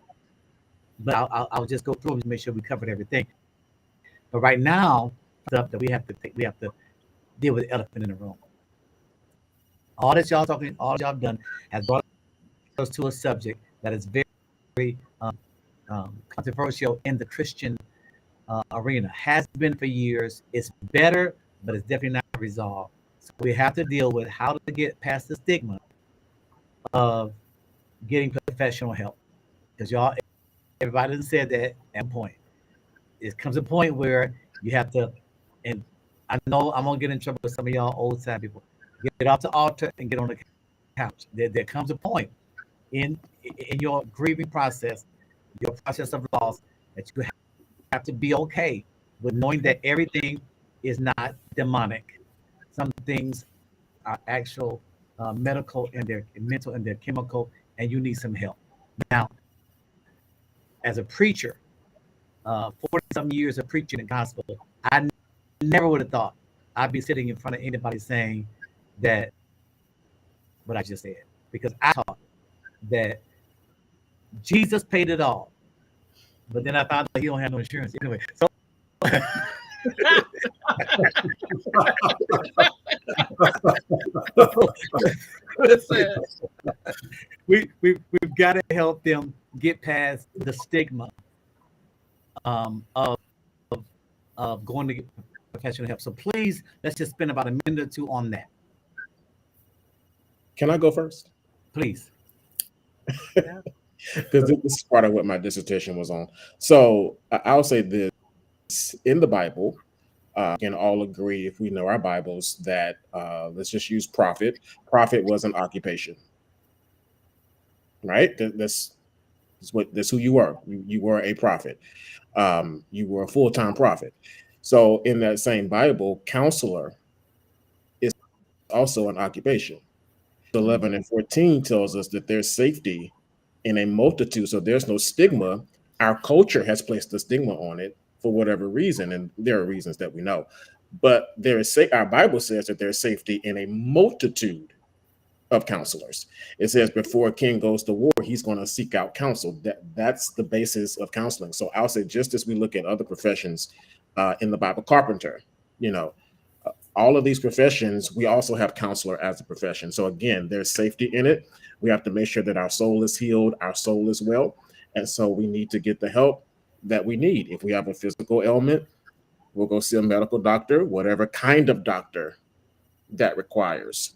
but I'll just go through them to make sure we covered everything. But right now, stuff that we have to deal with the elephant in the room. All that y'all talking, all y'all done has brought us to a subject that is very controversial in the Christian arena. Has been for years. It's better, but it's definitely not resolved. So we have to deal with how to get past the stigma of getting professional help. Because everybody said that at one point. It comes a point where you have to, and I know I'm gonna get in trouble with some of y'all old time people. Get off the altar and get on the couch. There comes a point in your grieving process, your process of loss, that you have to be okay with knowing that everything is not demonic. Some things are actual medical and they're mental and they're chemical, and you need some help. Now, as a preacher, 40-some years of preaching the gospel, I never would have thought I'd be sitting in front of anybody saying that what I just said, because I thought that Jesus paid it all, but then I found out he don't have no insurance anyway. So we've got to help them get past the stigma of going to get professional help. So please, let's just spend about a minute or two on that. Can I go first? Please. Because this is part of what my dissertation was on. So I'll say this: in the Bible, can all agree, if we know our Bibles, that let's just use prophet. Prophet was an occupation, right? That's who you were. You were a prophet. You were a full-time prophet. So in that same Bible, counselor is also an occupation. 11 and 14 tells us that there's safety in a multitude. So there's no stigma. Our culture has placed the stigma on it for whatever reason, and there are reasons that we know. But our Bible says that there's safety in a multitude of counselors. It says before a king goes to war, he's going to seek out counsel. That's the basis of counseling. So I'll say, just as we look at other professions in the Bible, carpenter, all of these professions, we also have counselor as a profession. So again, there's safety in it. We have to make sure that our soul is healed, our soul is well. And so we need to get the help that we need. If we have a physical ailment, we'll go see a medical doctor, whatever kind of doctor that requires.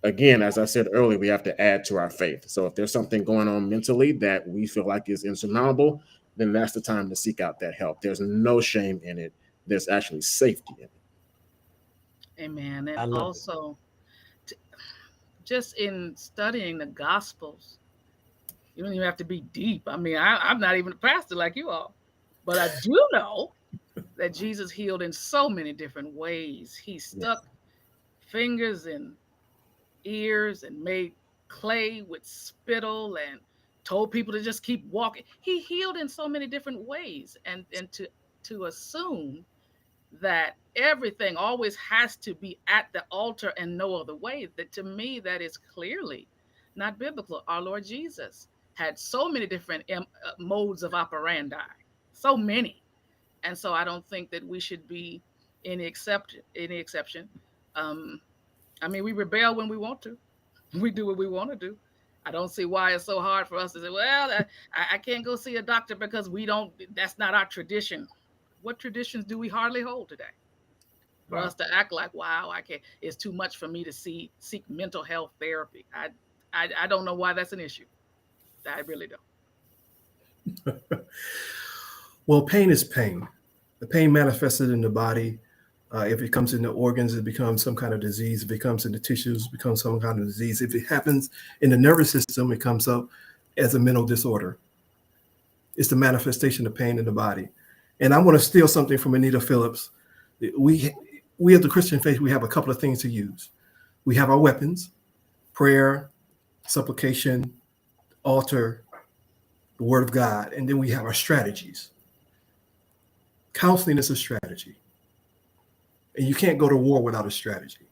Again, as I said earlier, we have to add to our faith. So if there's something going on mentally that we feel like is insurmountable, then that's the time to seek out that help. There's no shame in it. There's actually safety in it. Amen. And also, just in studying the Gospels, you don't even have to be deep. I mean, I'm not even a pastor like you all, but I do know that Jesus healed in so many different ways. He stuck fingers in ears and made clay with spittle and told people to just keep walking. He healed in so many different ways, and to assume that everything always has to be at the altar and no other way, that to me, that is clearly not biblical. Our Lord Jesus had so many different modes of operandi, so many. And so I don't think that we should be any exception. I mean, we rebel when we want to. We do what we want to do. I don't see why it's so hard for us to say, well, I can't go see a doctor because that's not our tradition. What traditions do we hardly hold today? For us to act like, wow, I can't, it's too much for me to seek mental health therapy. I don't know why that's an issue. I really don't. Well, pain is pain. The pain manifested in the body. If it comes in the organs, it becomes some kind of disease. If it comes in the tissues, it becomes some kind of disease. If it happens in the nervous system, it comes up as a mental disorder. It's the manifestation of pain in the body. And I want to steal something from Anita Phillips. We as the Christian faith, we have a couple of things to use. We have our weapons: prayer, supplication, altar, the word of God. And then we have our strategies. Counseling is a strategy. And you can't go to war without a strategy,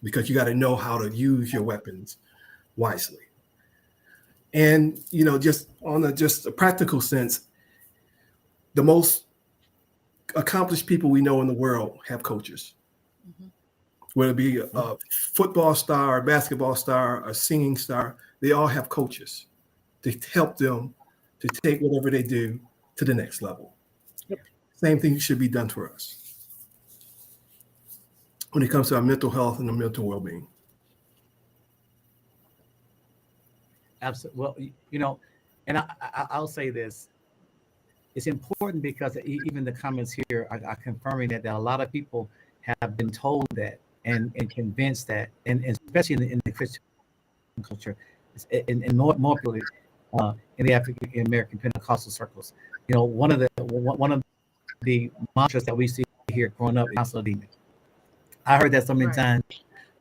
because you got to know how to use your weapons wisely. And, just on a practical sense, the most accomplished people we know in the world have coaches. Mm-hmm. Whether it be a football star, a basketball star, a singing star, they all have coaches to help them to take whatever they do to the next level. Yep. Same thing should be done for us when it comes to our mental health and our mental well-being. Absolutely. Well, and I'll say this. It's important because even the comments here are confirming that a lot of people have been told that and convinced that, and especially in the Christian culture, and more popularly in the African American Pentecostal circles. One of the mantras that we see here growing up is counsel a demon. I heard that so many times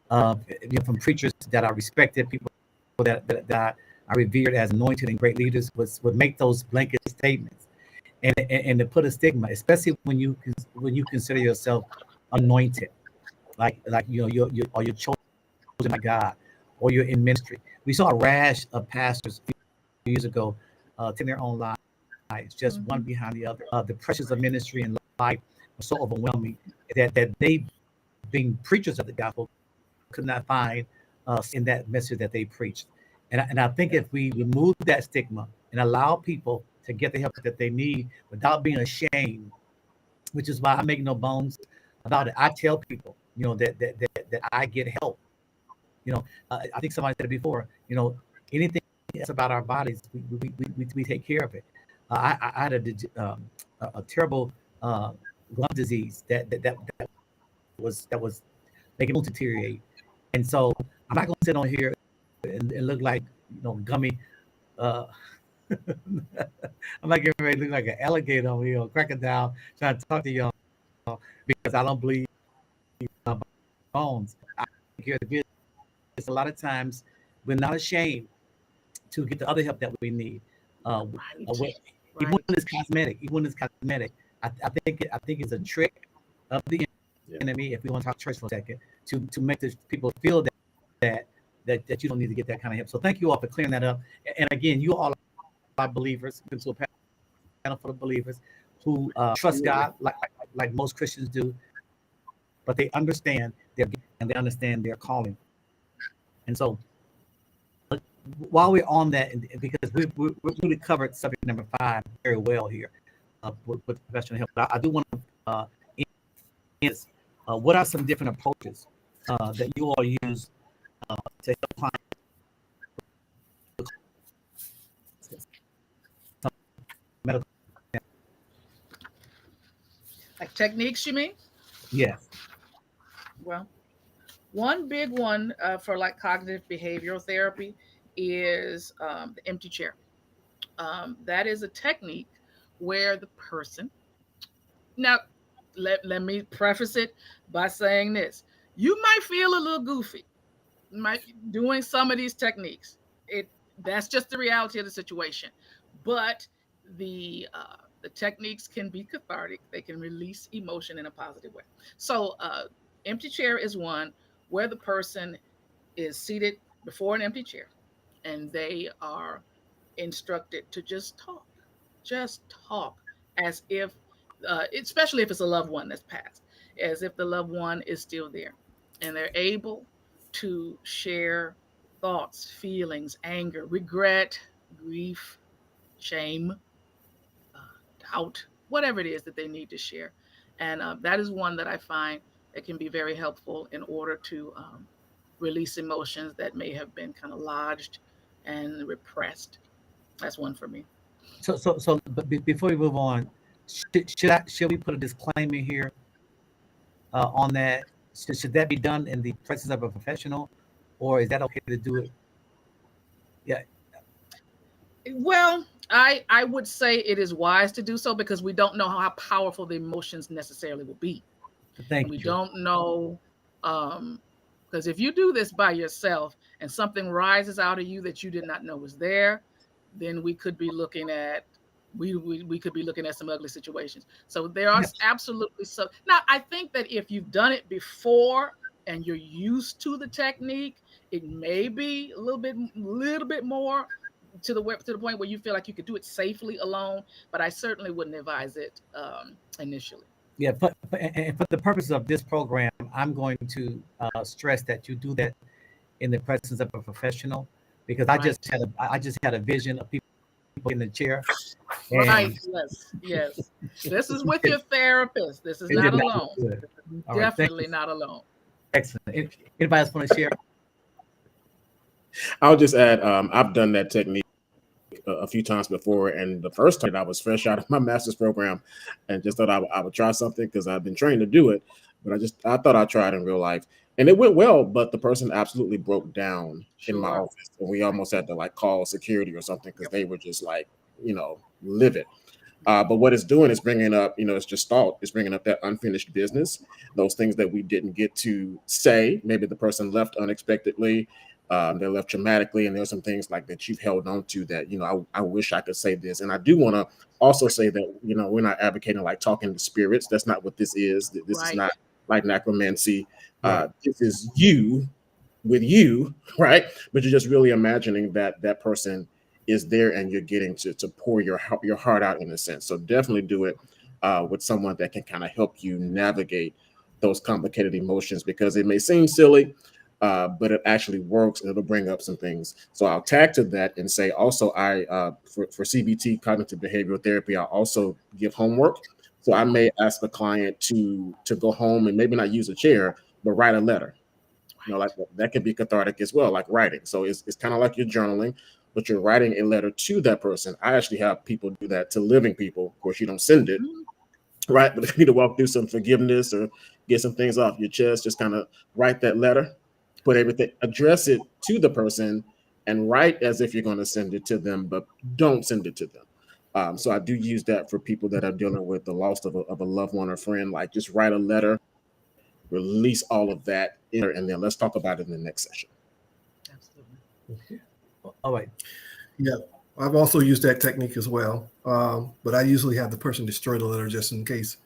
from preachers that are respected, people that are revered as anointed and great leaders would make those blanket statements and to put a stigma, especially when you consider yourself anointed, like you're chosen by God, or you're in ministry. We saw a rash of pastors a few years ago taking their own lives, just one behind the other. The pressures of ministry and life were so overwhelming that they, being preachers of the gospel, could not find in that message that they preached. And I think if we remove that stigma and allow people to get the help that they need without being ashamed, which is why I make no bones about it. I tell people, that I get help. I think somebody said it before. Anything that's about our bodies, we take care of it. I had a terrible lung disease that was making me deteriorate, and so I'm not going to sit on here and look like gummy. I'm not getting ready to look like an alligator on here, or crocodile, trying to talk to y'all because I don't believe my bones. I take care of the business. A lot of times, we're not ashamed to get the other help that we need. Even when it's cosmetic, I think it's a trick of the enemy. If we want to talk church for a second, to make the people feel that you don't need to get that kind of help. So thank you all for clearing that up. And again, you all are believers, into a panel full of believers who trust God like most Christians do, but they understand and they understand their calling. And so while we're on that, because we really covered subject number 5 very well here with professional help, I do want to what are some different approaches that you all use to help clients? Medical. Like techniques, you mean? Yes. Well, one big one for like cognitive behavioral therapy is the empty chair. That is a technique where the person, now let me preface it by saying this: you might feel a little goofy, might doing some of these techniques. That's just the reality of the situation. But the techniques can be cathartic. They can release emotion in a positive way. So empty chair is one where the person is seated before an empty chair and they are instructed to just talk as if especially if it's a loved one that's passed, as if the loved one is still there, and they're able to share thoughts, feelings, anger, regret, grief, shame, doubt, whatever it is that they need to share. And that is one that I find that can be very helpful in order to release emotions that may have been kind of lodged and repressed. That's one for me. But before we move on, should we put a disclaimer here on that? Should that be done in the presence of a professional, or is that okay to do it? Yeah. Well, I would say it is wise to do so because we don't know how powerful the emotions necessarily will be. Thank And we you. don't know because if you do this by yourself and something rises out of you that you did not know was there, then we could be looking at we could be looking at some ugly situations. So there are absolutely so. Now I think that if you've done it before and you're used to the technique, it may be a little bit more to the point where you feel like you could do it safely alone. But I certainly wouldn't advise it initially. Yeah, and for the purpose of this program, I'm going to stress that you do that in the presence of a professional, because I just had a vision of people in the chair, Right. and Yes. Yes. This is with it, your therapist. This is it not did not look alone. good. All right, thank you. Definitely not alone. Excellent. Anybody else want to share? I'll just add, I've done that technique a few times before, and the first time I was fresh out of my master's program, and just thought I would try something because I've been trained to do it, but I thought I'd try it in real life, and it went well. But the person absolutely broke down in my Sure. office, and we almost had to like call security or something because they were just like, livid. But what it's doing is bringing up, it's just thought. It's bringing up that unfinished business, those things that we didn't get to say. Maybe the person left unexpectedly, they left dramatically, and there's some things like that you've held on to that, I wish I could say this. And I do want to also say that, we're not advocating like talking to spirits. That's not what this is. This is Right. not like necromancy. Right. This is you with you, right? But you're just really imagining that that person is there, and you're getting to pour your heart out in a sense. So definitely do it with someone that can kind of help you navigate those complicated emotions, because it may seem silly, but it actually works, and it'll bring up some things. So I'll tag to that and say also, I for CBT, cognitive behavioral therapy, I also give homework. So I may ask the client to go home and maybe not use a chair, but write a letter. Like that can be cathartic as well, like writing. So it's kind of like you're journaling, but you're writing a letter to that person. I actually have people do that to living people. Of course, you don't send it, right? But if you need to walk through some forgiveness or get some things off your chest, just kind of write that letter, put everything, address it to the person, and write as if you're going to send it to them, but don't send it to them. So I do use that for people that are dealing with the loss of a loved one or friend. Like, just write a letter, release all of that, and then let's talk about it in the next session. Absolutely. All right. Yeah, I've also used that technique as well. But I usually have the person destroy the letter just in case,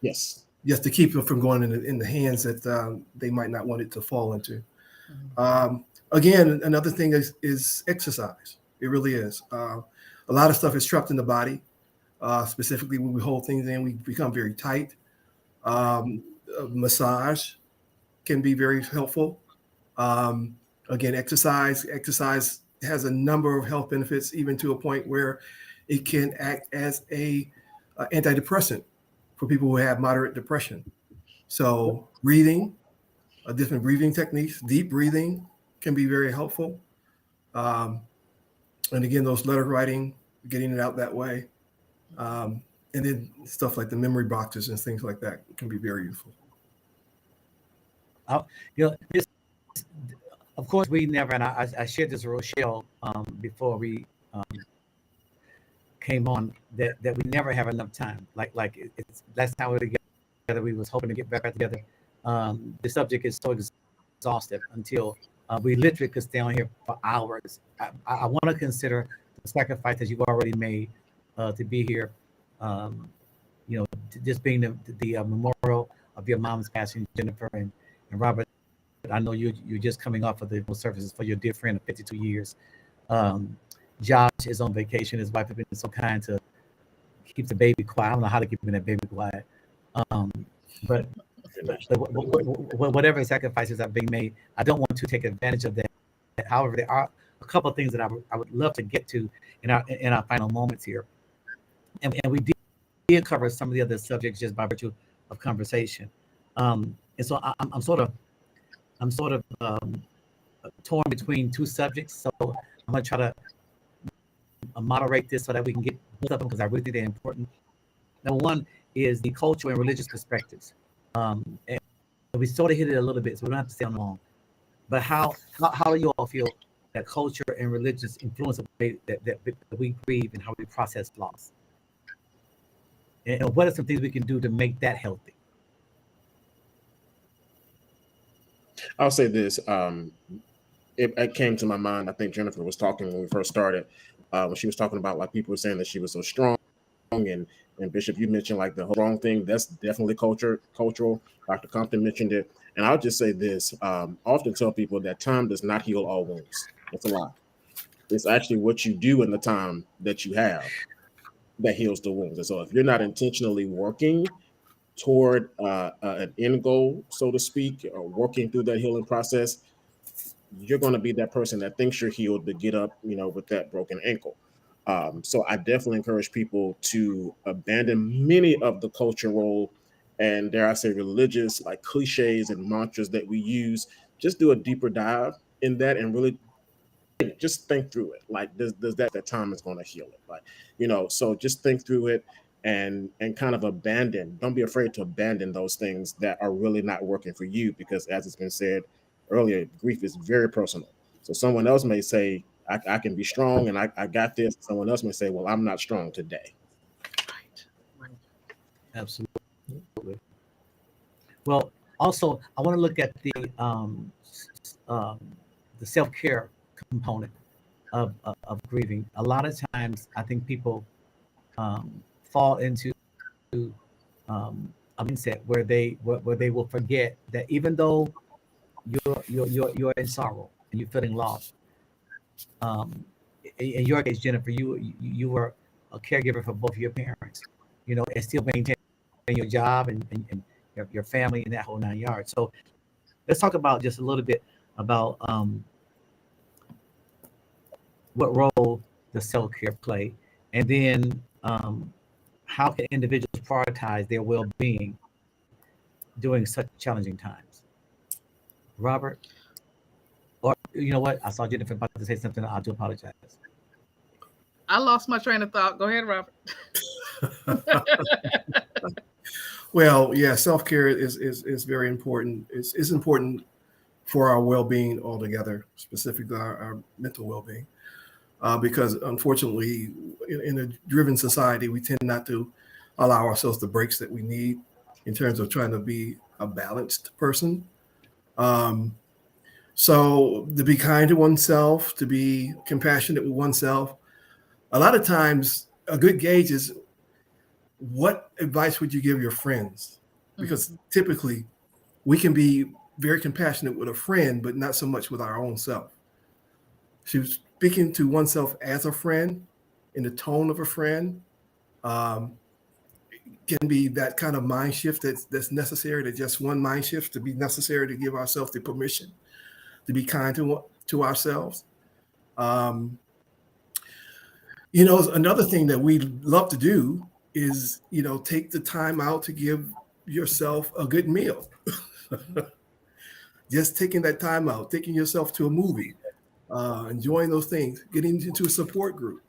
Yes. just to keep it from going in the hands that they might not want it to fall into. Again, another thing is exercise. It really is. A lot of stuff is trapped in the body. Specifically, when we hold things in, we become very tight. Massage can be very helpful. Again, exercise has a number of health benefits, even to a point where it can act as a antidepressant for people who have moderate depression. So breathing, different breathing techniques, deep breathing can be very helpful. And again, those letter writing, getting it out that way. And then stuff like the memory boxes and things like that can be very useful. This, of course, we never, and I shared this with Rochelle before we came on, that we never have enough time. Like it's last time we were together, we was hoping to get back together. The subject is so exhaustive until we literally could stay on here for hours. I want to consider the sacrifices you've already made to be here. Just being the memorial of your mom's passing, Jennifer and Robert. I know you're just coming off of the services for your dear friend of 52 years. Josh is on vacation. His wife has been so kind to keep the baby quiet. I don't know how to keep that baby quiet. But whatever sacrifices are being made, I don't want to take advantage of that. However, there are a couple of things that I would love to get to in our final moments here. And we did cover some of the other subjects just by virtue of conversation. And so I'm sort of torn between two subjects. So I'm going to try to moderate this so that we can get both of them, because I really think they're important. Number one is the cultural and religious perspectives. And we sort of hit it a little bit, so we don't have to stay on long. But how do you all feel that culture and religious influence the way that we grieve and how we process loss? And what are some things we can do to make that healthy? I'll say this. It came to my mind. I think Jennifer was talking when we first started, when she was talking about, like, people were saying that she was so strong, and Bishop, you mentioned like the whole wrong thing. That's definitely cultural. Dr. Compton mentioned it, and I'll just say this: often tell people that time does not heal all wounds. That's a lie. It's actually what you do in the time that you have that heals the wounds. And so if you're not intentionally working toward an end goal, so to speak, or working through that healing process, you're going to be that person that thinks you're healed but get up, with that broken ankle. So I definitely encourage people to abandon many of the cultural and, dare I say, religious like cliches and mantras that we use. Just do a deeper dive in that and really just think through it. Like, does that time is going to heal it? Like, so just think through it and kind of don't be afraid to abandon those things that are really not working for you, because as it's been said earlier, grief is very personal. So someone else may say, I can be strong and I got this. Someone else may say, well, I'm not strong today. Right. Absolutely. Well, also, I want to look at the self-care component of grieving. A lot of times, I think people fall into a mindset where they will forget that even though you're in sorrow and you're feeling lost. In your case, Jennifer, you were a caregiver for both of your parents, and still maintain your job and your family and that whole 9 yards. So let's talk about just a little bit about what role does self-care play, and then how can individuals prioritize their well-being during such challenging times. Robert, or you know what? I saw Jennifer about to say something. I do apologize. I lost my train of thought. Go ahead, Robert. Well, yeah, self-care is very important. It's important for our well-being altogether, specifically our mental well-being, because unfortunately, in a driven society, we tend not to allow ourselves the breaks that we need in terms of trying to be a balanced person. Um, so to be kind to oneself, to be compassionate with oneself, a lot of times a good gauge is what advice would you give your friends? Because typically we can be very compassionate with a friend, but not so much with our own self. She was speaking to oneself as a friend in the tone of a friend. Um, can be that kind of mind shift that's necessary, that just one mind shift to be necessary to give ourselves the permission to be kind to ourselves. Um, another thing that we love to do is, take the time out to give yourself a good meal. Just taking that time out, taking yourself to a movie, enjoying those things, getting into a support group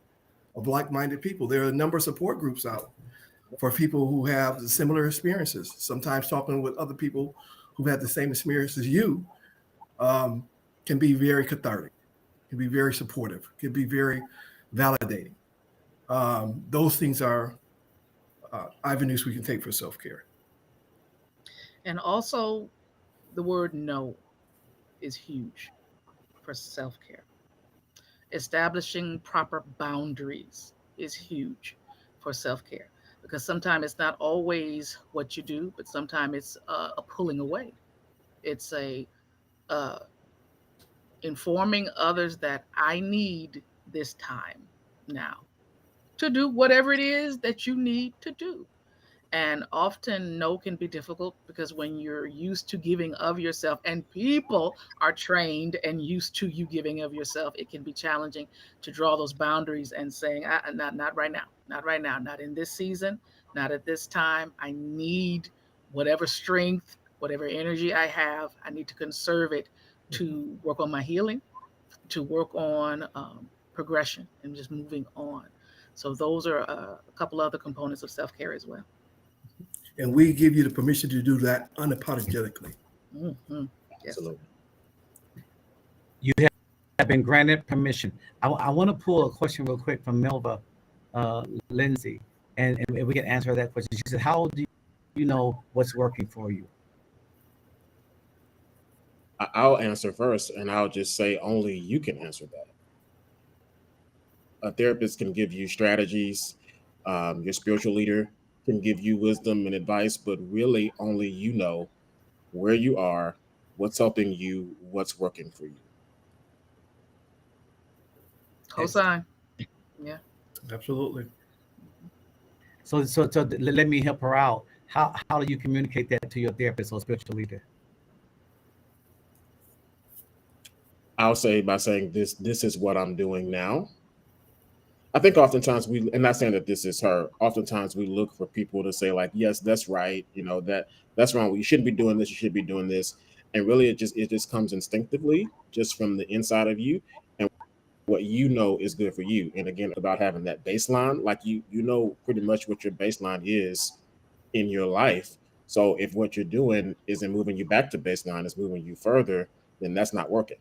of like-minded people. There are a number of support groups out for people who have similar experiences. Sometimes talking with other people who have the same experience as you can be very cathartic, can be very supportive, can be very validating. Those things are avenues we can take for self-care. And also, the word no is huge for self care. Establishing proper boundaries is huge for self care, because sometimes it's not always what you do, but sometimes it's a pulling away. It's a uh, informing others that I need this time now to do whatever it is that you need to do. And often, no can be difficult because when you're used to giving of yourself and people are trained and used to you giving of yourself, it can be challenging to draw those boundaries and saying, not right now, not right now, not in this season, not at this time. I need whatever strength, whatever energy I have, I need to conserve it to work on my healing, to work on progression and just moving on. So, those are a couple other components of self care as well. And we give you the permission to do that unapologetically. Mm-hmm. Yes. Absolutely. You have been granted permission. I want to pull a question real quick from Melva Lindsay, and we can answer that question. She said, how do you know what's working for you? I'll answer first, and I'll just say only you can answer that. A therapist can give you strategies. Your spiritual leader can give you wisdom and advice, but really only you know where you are, what's helping you, what's working for you. Cosign. Yeah. Absolutely. So let me help her out. How do you communicate that to your therapist or spiritual leader? I'll say by saying this is what I'm doing now. I think oftentimes and not saying that this is her, oftentimes we look for people to say like, yes, that's right, that's wrong. You shouldn't be doing this, you should be doing this. And really it just comes instinctively just from the inside of you and what you know is good for you. And again, about having that baseline, like you know pretty much what your baseline is in your life. So if what you're doing isn't moving you back to baseline, it's moving you further, then that's not working.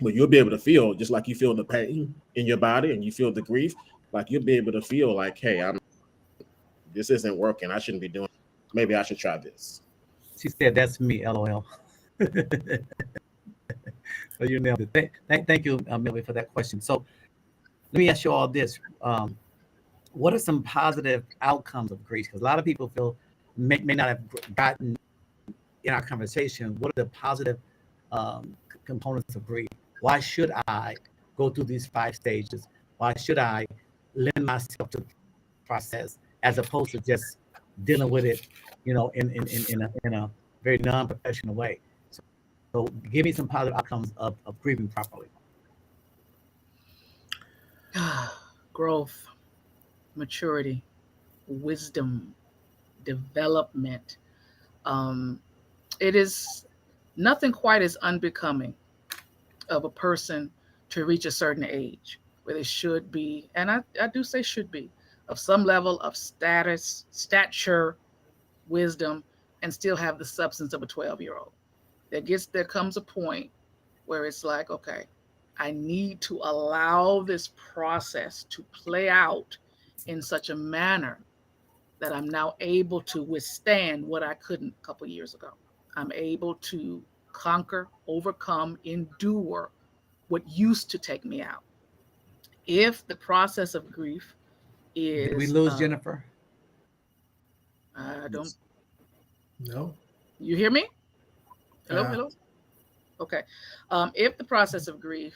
But you'll be able to feel just like you feel the pain in your body and you feel the grief, like you'll be able to feel like, hey, this isn't working. I shouldn't be doing it. Maybe I should try this. She said, "That's me, LOL." So you nailed it. Thank you, Millie, for that question. So let me ask you all this: what are some positive outcomes of grief? Because a lot of people may not have gotten in our conversation. What are the positive components of grief? Why should I go through these 5 stages? Why should I lend myself to the process as opposed to just dealing with it, in a very non-professional way? So give me some positive outcomes of grieving properly. Growth, maturity, wisdom, development. It is nothing quite as unbecoming of a person to reach a certain age where they should be, and I do say should be, of some level of stature, wisdom, and still have the substance of a 12-year-old. There comes a point where it's like, okay, I need to allow this process to play out in such a manner that I'm now able to withstand what I couldn't a couple years ago. I'm able to conquer, overcome, endure what used to take me out. If the process of grief is... Did we lose Jennifer? I don't... No. You hear me? Hello? Okay. If the process of grief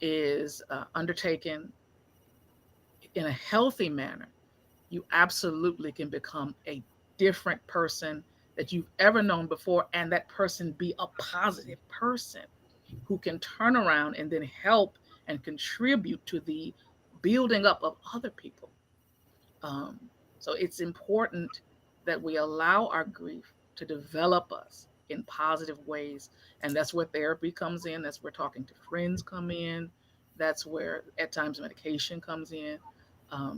is undertaken in a healthy manner, you absolutely can become a different person that you've ever known before, and that person be a positive person who can turn around and then help and contribute to the building up of other people. So it's important that we allow our grief to develop us in positive ways. And that's where therapy comes in. That's where talking to friends come in. That's where at times medication comes in.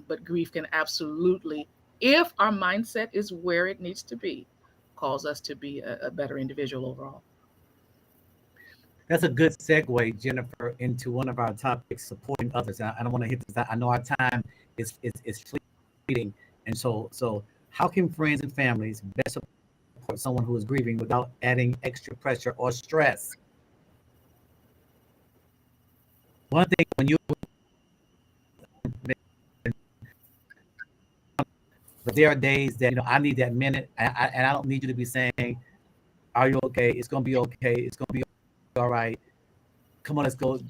But grief can absolutely, if our mindset is where it needs to be, cause us to be a better individual overall. That's a good segue, Jennifer, into one of our topics, supporting others. I don't want to hit this. I know our time is fleeting. And so how can friends and families best support someone who is grieving without adding extra pressure or stress? One thing, when you... But there are days that, I need that minute, and I don't need you to be saying, "Are you okay? It's going to be okay. It's going to be all right. Come on, let's go."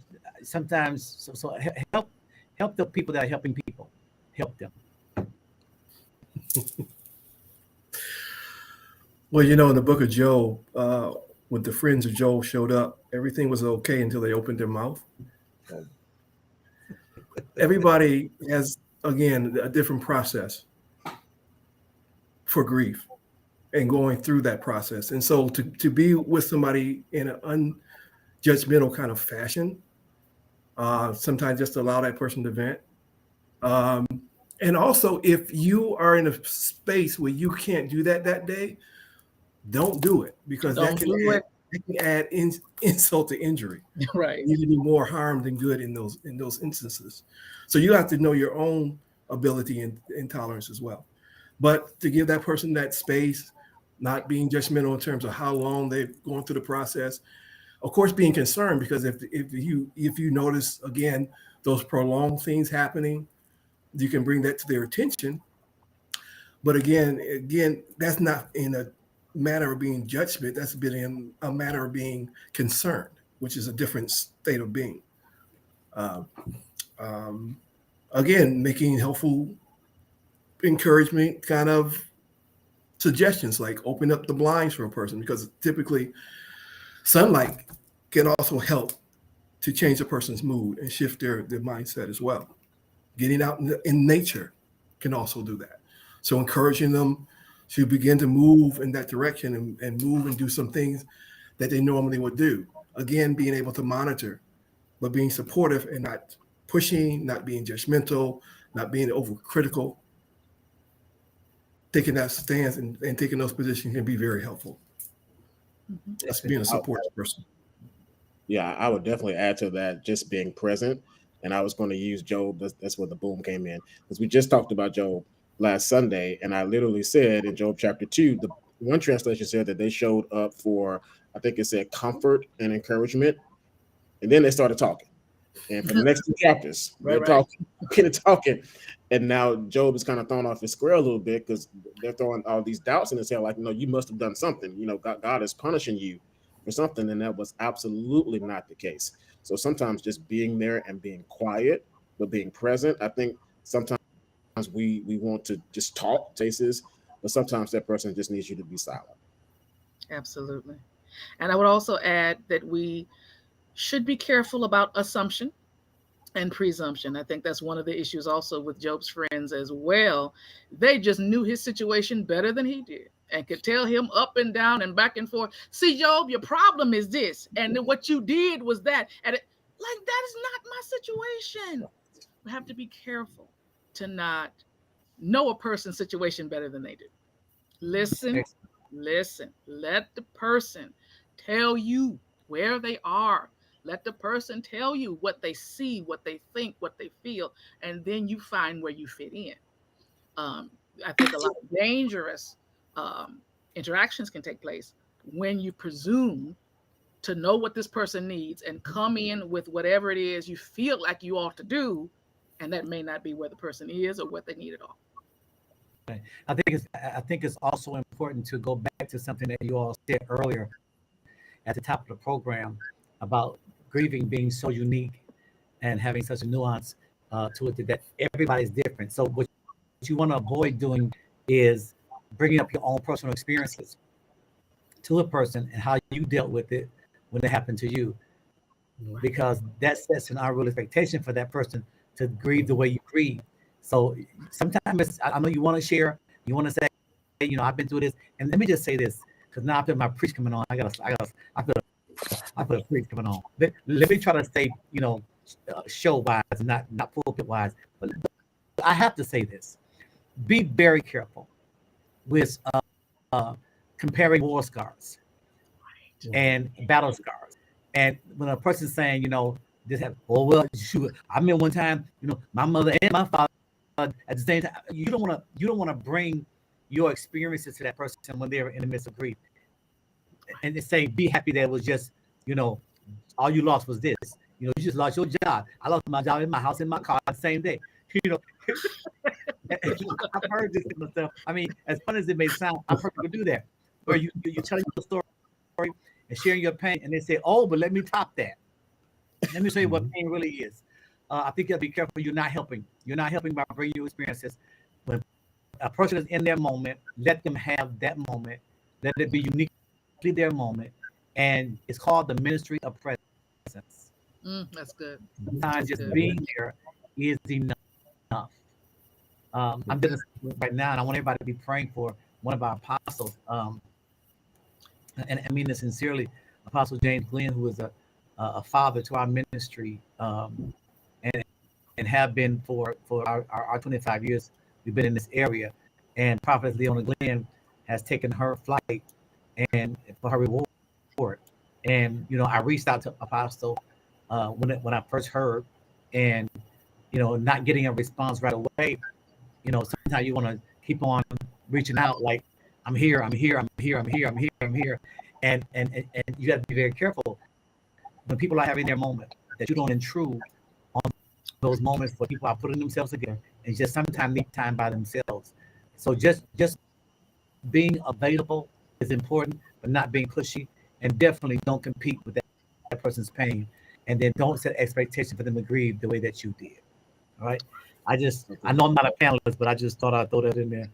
Sometimes, so help the people that are helping people. Help them. Well, in the book of Job, when the friends of Job showed up, everything was okay until they opened their mouth. Everybody has, again, a different process for grief and going through that process. And so to be with somebody in an unjudgmental kind of fashion, sometimes just allow that person to vent. And also, if you are in a space where you can't do that day, don't do it, because that can add insult to injury. Right. You can do more harm than good in those instances. So you have to know your own ability and tolerance as well. But to give that person that space, not being judgmental in terms of how long they're going through the process. Of course, being concerned, because if you notice, again, those prolonged things happening, you can bring that to their attention. But again, that's not in a matter of being judgment. That's been in a matter of being concerned, which is a different state of being. Again, making helpful encouragement kind of suggestions like open up the blinds for a person, because typically sunlight can also help to change a person's mood and shift their mindset as well. Getting out in nature can also do that. So encouraging them to begin to move in that direction and move and do some things that they normally would do. Again, being able to monitor, but being supportive and not pushing, not being judgmental, not being overcritical. Taking that stance and taking those positions can be very helpful. That's being a support person. Yeah, I would definitely add to that, just being present. And I was going to use Job. That's where the boom came in, because we just talked about Job last Sunday. And I literally said in Job chapter 2, the one translation said that they showed up for, I think it said comfort and encouragement. And then they started talking. And for the next 2 chapters, they're talking. And now Job is kind of thrown off his square a little bit, because they're throwing all these doubts in his head, like, no, you must have done something. God is punishing you for something. And that was absolutely not the case. So sometimes just being there and being quiet, but being present. I think sometimes we want to just talk faces, but sometimes that person just needs you to be silent. Absolutely. And I would also add that we should be careful about assumption and presumption. I think that's one of the issues also with Job's friends as well. They just knew his situation better than he did and could tell him up and down and back and forth. See, Job, your problem is this, and then what you did was that. And that is not my situation. We have to be careful to not know a person's situation better than they do. Listen. Let the person tell you where they are. Let the person tell you what they see, what they think, what they feel, and then you find where you fit in. I think a lot of dangerous interactions can take place when you presume to know what this person needs and come in with whatever it is you feel like you ought to do, and that may not be where the person is or what they need at all. I think it's also important to go back to something that you all said earlier at the top of the program about grieving being so unique and having such a nuance to it that everybody's different. So what you want to avoid doing is bringing up your own personal experiences to a person and how you dealt with it when it happened to you, because that sets an unreal expectation for that person to grieve the way you grieve. So sometimes I know you want to share, you want to say, I've been through this, and let me just say this, because now I feel my preach coming on. I feel a preach coming on. Let me try to stay, show wise, not pulpit wise. But I have to say this: be very careful with comparing war scars and battle scars. And when a person's saying, this have, shoot, I remember one time, my mother and my father at the same time. You don't want to bring your experiences to that person when they're in the midst of grief, and they say, be happy that it was just, all you lost was this. You just lost your job. I lost my job in my house, in my car, the same day. I've heard this kind of stuff. I mean, as fun as it may sound, I've heard people do that, where you're telling your story and sharing your pain, and they say, oh, but let me top that. Let me show you what pain really is. I think you have to be careful. You're not helping. You're not helping by bringing your experiences. When a person is in their moment, let them have that moment. Let it be uniquely their moment. And it's called the ministry of presence. That's good. Sometimes just being there is enough. I'm doing this right now, and I want everybody to be praying for one of our apostles. And I mean this sincerely, Apostle James Glenn, who is a father to our ministry, and have been for our 25 years. We've been in this area, and Prophetess Leona Glenn has taken her flight and for her reward. And I reached out to Apostle when I first heard, and not getting a response right away. Sometimes you want to keep on reaching out, like I'm here, and you got to be very careful when people are having their moment, that you don't intrude on those moments where people are putting themselves together and just sometimes need time by themselves. So just being available is important, but not being pushy, and definitely don't compete with that person's pain, and then don't set expectations for them to grieve the way that you did. All right. I know I'm not a panelist, but I just thought I'd throw that in there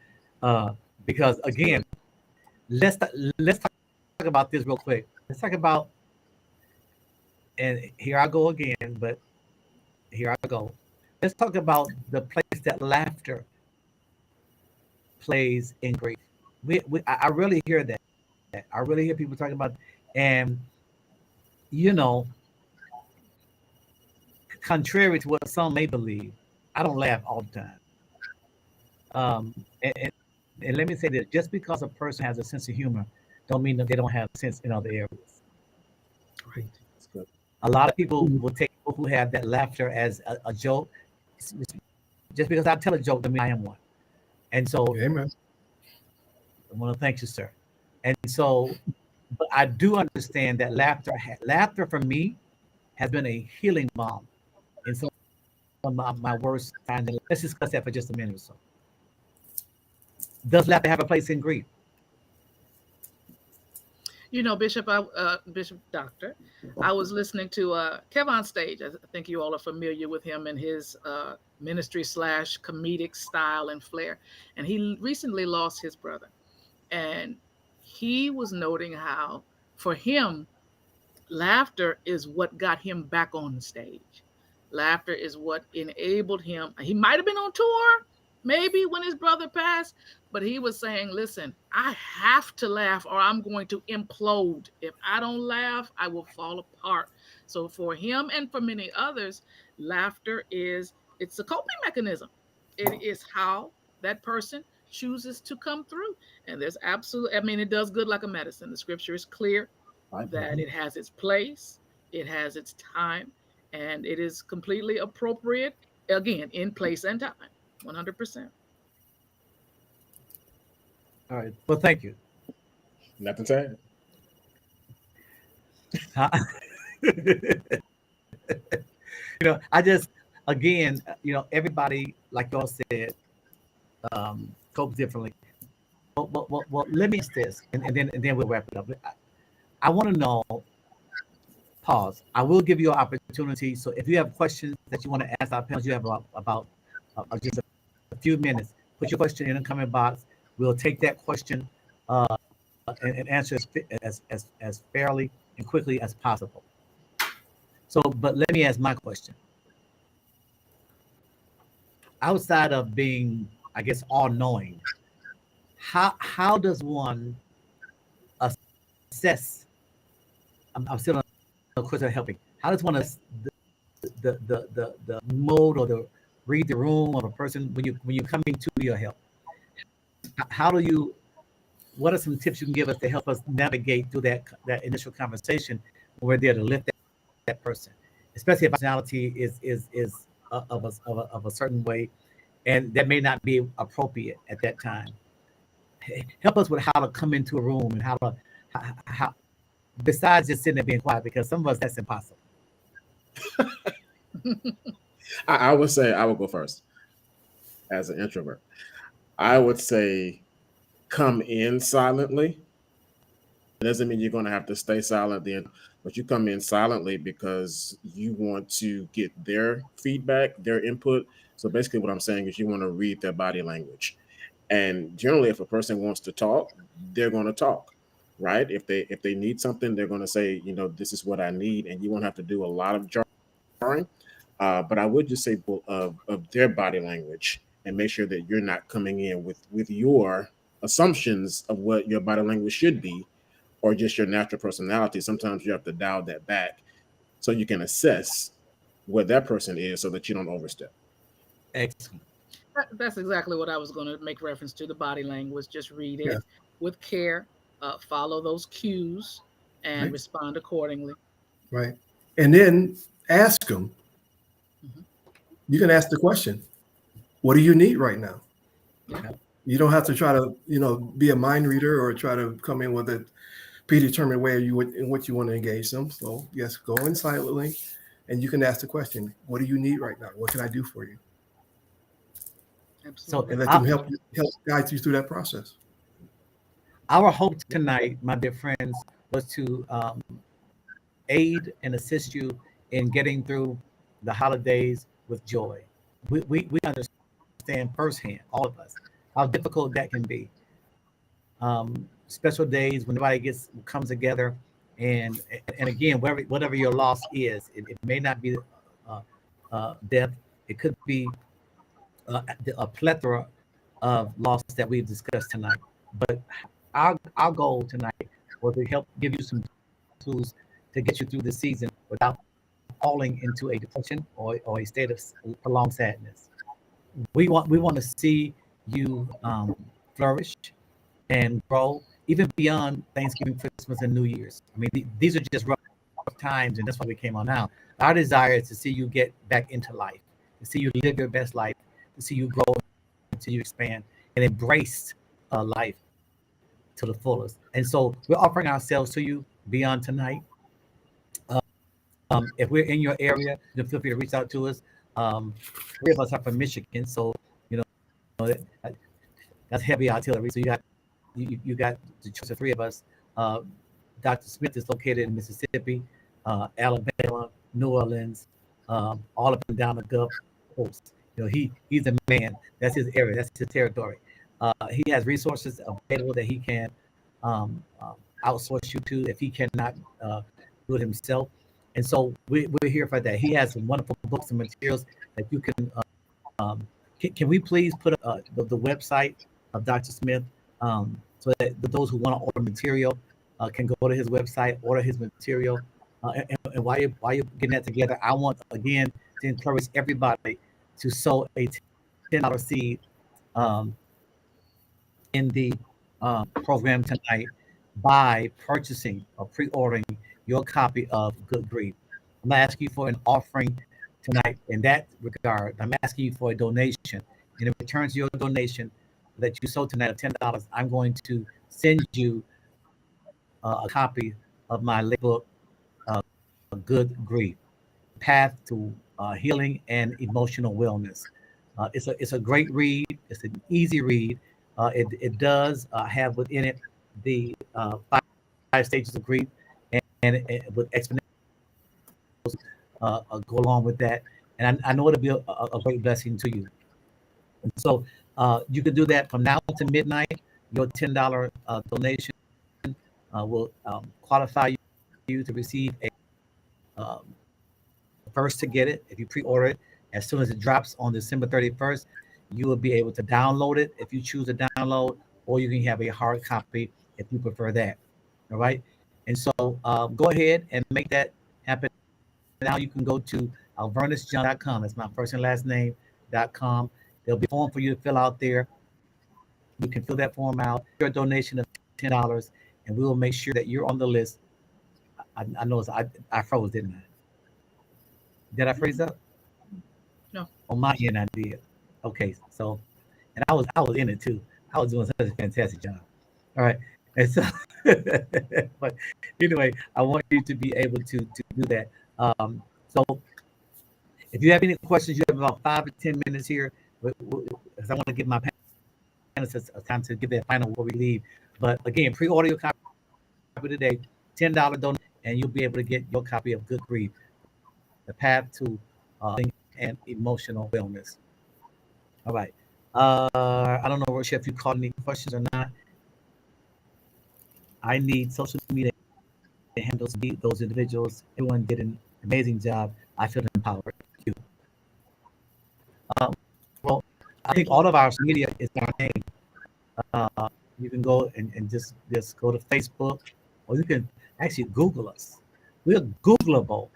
because again, let's let's talk about this real quick. Let's talk about, and here I go again, but here I go. Let's talk about the place that laughter plays in grief. I really hear that. I really hear people talking about, and you know, contrary to what some may believe, I don't laugh all the time. Um, and, and, and let me say this: just because a person has a sense of humor, don't mean that they don't have sense in other areas. Right. That's good. A lot of people will take people who have that laughter as a joke. Just because I tell a joke, doesn't mean I am one. And so, Amen. I want to thank you, sir. And so, but I do understand that laughter for me has been a healing balm in some of my worst times. And let's discuss that for just a minute or so. Does laughter have a place in grief? You know, Bishop Doctor, I was listening to Kev on Stage. I think you all are familiar with him and his ministry slash comedic style and flair. And he recently lost his brother. And he was noting how, for him, laughter is what got him back on the stage. Laughter is what enabled him. He might have been on tour, maybe when his brother passed, but he was saying, listen, I have to laugh or I'm going to implode. If I don't laugh, I will fall apart. So for him and for many others, laughter it's a coping mechanism. It is how that person chooses to come through. And there's absolutely, I mean, it does good like a medicine. The scripture is clear Right. that it has its place, it has its time, and it is completely appropriate, again, in place and time, 100%. All right. Well, thank you. Nothing to I just, again, everybody, like y'all said, copes differently. Well, let me ask this, and then we'll wrap it up. I want to know. Pause. I will give you an opportunity. So if you have questions that you want to ask our panelists, you have about just a few minutes. Put your question in the comment box. We'll take that question uh, and answer as fairly and quickly as possible. So, but let me ask my question. Outside of being, I guess, all-knowing, how does one assess? I'm still on the question of helping. How does one the mode or the read the room of a person when you come into your help? How do you? What are some tips you can give us to help us navigate through that initial conversation when we're there to lift that person, especially if personality is of a certain way, and that may not be appropriate at that time. Help us with how to come into a room and how besides just sitting there being quiet, because some of us that's impossible. I would say I would go first as an introvert. I would say come in silently. It doesn't mean you're going to have to stay silent then, but you come in silently because you want to get their feedback, their input. So basically what I'm saying is you want to read their body language. And generally, if a person wants to talk, they're going to talk, right? If they need something, they're going to say, this is what I need, and you won't have to do a lot of jarring. But I would just say of their body language and make sure that you're not coming in with your assumptions of what your body language should be or just your natural personality. Sometimes you have to dial that back so you can assess what that person is so that you don't overstep. Excellent. That's exactly what I was going to make reference to, the body language. Just read it Yeah. with care, follow those cues, and Right. respond accordingly. Right. And then ask them. Mhm. You can ask the question, what do you need right now? Yeah. You don't have to try to, be a mind reader or try to come in with a predetermined way in which you want to engage them. So yes, go in silently and you can ask the question, what do you need right now? What can I do for you? Absolutely. And let them help guide you through that process. Our hope tonight, my dear friends, was to aid and assist you in getting through the holidays with joy. We understand firsthand, all of us, how difficult that can be. special days when everybody comes together, and again, whatever your loss is, it may not be death. It could be a plethora of losses that we've discussed tonight. But our goal tonight was to help give you some tools to get you through the season without falling into a depression or a state of prolonged sadness. We want to see you flourish and grow even beyond Thanksgiving, Christmas, and New Year's. I mean, these are just rough times, and that's why we came on now. Our desire is to see you get back into life, to see you live your best life, to see you grow, to see you expand and embrace life to the fullest. And so we're offering ourselves to you beyond tonight. If we're in your area, then feel free to reach out to us. Three of us are from Michigan, so you know that's heavy artillery. So you got the choice of three of us. Dr. Smith is located in Mississippi, Alabama, New Orleans, all up and down the Gulf Coast. You know, he's a man. That's his area. That's his territory. He has resources available that he can outsource you to if he cannot do it himself. And so we're here for that. He has some wonderful books and materials that you can. Can we please put the website of Dr. Smith so that those who want to order material can go to his website, order his material. And while you're getting that together, I want again to encourage everybody to sow a $10 seed in the program tonight by purchasing or pre-ordering your copy of Good Grief. I'm not asking you for an offering tonight in that regard. I'm asking you for a donation. And in return to your donation that you sow tonight of $10, I'm going to send you a copy of my book, Good Grief, Path to Healing and Emotional Wellness. It's a great read. It's an easy read. It does have within it the five stages of grief, and with explanations go along with that. And I know it'll be a great blessing to you. And so you can do that from now to midnight. Your $10 donation will qualify you to receive a first to get it. If you pre-order it, as soon as it drops on December 31st, you will be able to download it if you choose to download, or you can have a hard copy if you prefer that. All right. And so go ahead and make that happen. Now you can go to alvernisjohn.com. That's my first and last name.com. There'll be a form for you to fill out there. You can fill that form out. Your donation of $10, and we will make sure that you're on the list. I know I froze, didn't I? Did I freeze up? No. On my end, I did. Okay, so, and I was in it too. I was doing such a fantastic job. All right, and so, but anyway, I want you to be able to do that. So, if you have any questions, you have about 5 to 10 minutes here, because I want to give my panelists a time to give their final before we leave. But again, pre-order your copy today, $10 donation, and you'll be able to get your copy of Good Grief, The Path to and Emotional Wellness. All right. I don't know, Rochelle, if you caught any questions or not. I need social media to handle those individuals. Everyone did an amazing job. I feel empowered. Thank you. Well, I think all of our media is our name. You can go and just go to Facebook, or you can actually Google us. We're Googleable.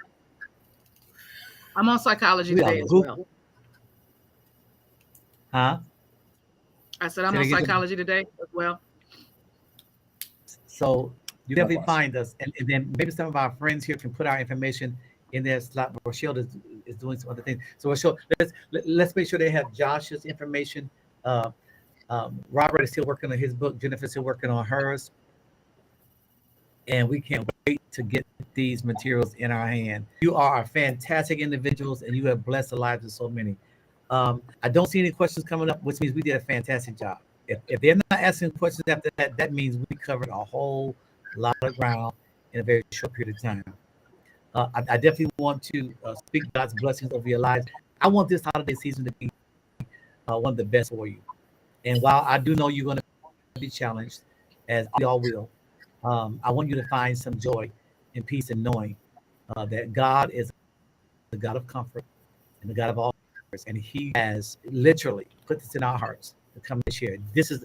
I'm on Psychology Today as well. Huh? I said I'm on Psychology Today as well. So you definitely find us, and then maybe some of our friends here can put our information in their slot. Rochelle is doing some other things. So Rochelle, let's make sure they have Josh's information. Robert is still working on his book. Jennifer's still working on hers. And we can't wait to get these materials in our hand. You are fantastic individuals, and you have blessed the lives of so many. I don't see any questions coming up, which means we did a fantastic job. If they're not asking questions after that, that means we covered a whole lot of ground in a very short period of time. I definitely want to speak God's blessings over your lives. I want this holiday season to be one of the best for you. And while I do know you're going to be challenged, as we all will, I want you to find some joy and peace in knowing that God is the God of comfort and the God of all, and He has literally put this in our hearts to come and share. This is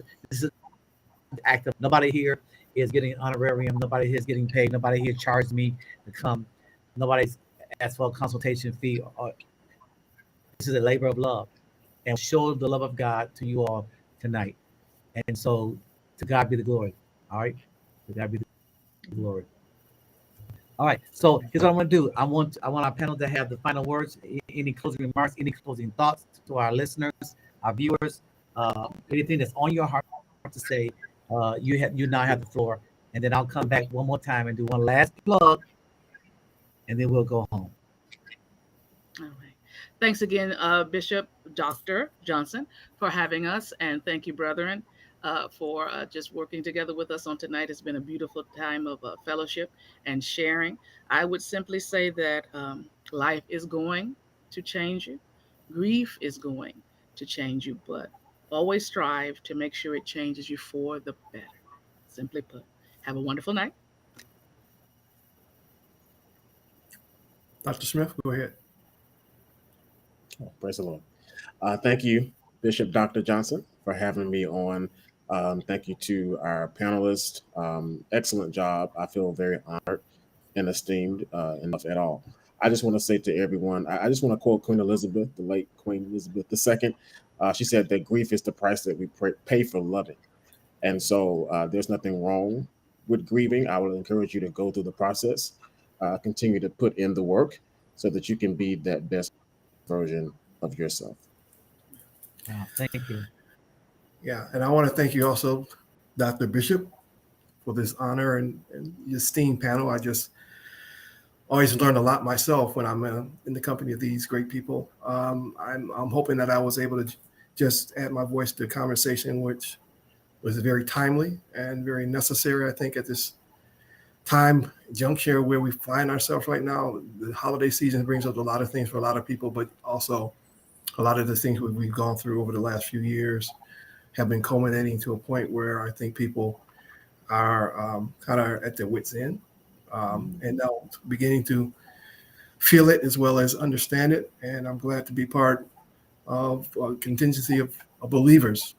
active. Nobody here is getting honorarium. Nobody here is getting paid. Nobody here charged me to come. Nobody's asked for a consultation fee. This is a labor of love, and show the love of God to you all tonight. And so, to God be the glory. All right, to God be the glory. All right. So here's what I'm going to do. I want our panel to have the final words. Any closing remarks? Any closing thoughts to our listeners, our viewers? Anything that's on your heart to say? You now have the floor, and then I'll come back one more time and do one last plug, and then we'll go home. All right. Thanks again, Bishop Dr. Johnson, for having us. And thank you, brethren, for just working together with us on tonight. It's been a beautiful time of fellowship and sharing. I would simply say that life is going to change you, grief is going to change you, but always strive to make sure it changes you for the better. Simply put, have a wonderful night. Dr. Smith, go ahead. Oh, praise the Lord. Thank you, Bishop Dr. Johnson, for having me on. Thank you to our panelists. Excellent job. I feel very honored and esteemed enough at all. I just want to say to everyone, I just want to quote Queen Elizabeth, the late Queen Elizabeth II. She said that grief is the price that we pay for loving. And so there's nothing wrong with grieving. I would encourage you to go through the process, continue to put in the work so that you can be that best version of yourself. Thank you. Yeah, and I want to thank you also, Dr. Bishop, for this honor and esteemed panel. I just always learn a lot myself when I'm in the company of these great people. I'm hoping that I was able to just add my voice to the conversation, which was very timely and very necessary, I think, at this time juncture where we find ourselves right now. The holiday season brings up a lot of things for a lot of people, but also a lot of the things we've gone through over the last few years have been culminating to a point where I think people are kind of at their wits' end and now beginning to feel it as well as understand it. And I'm glad to be part of a contingency of believers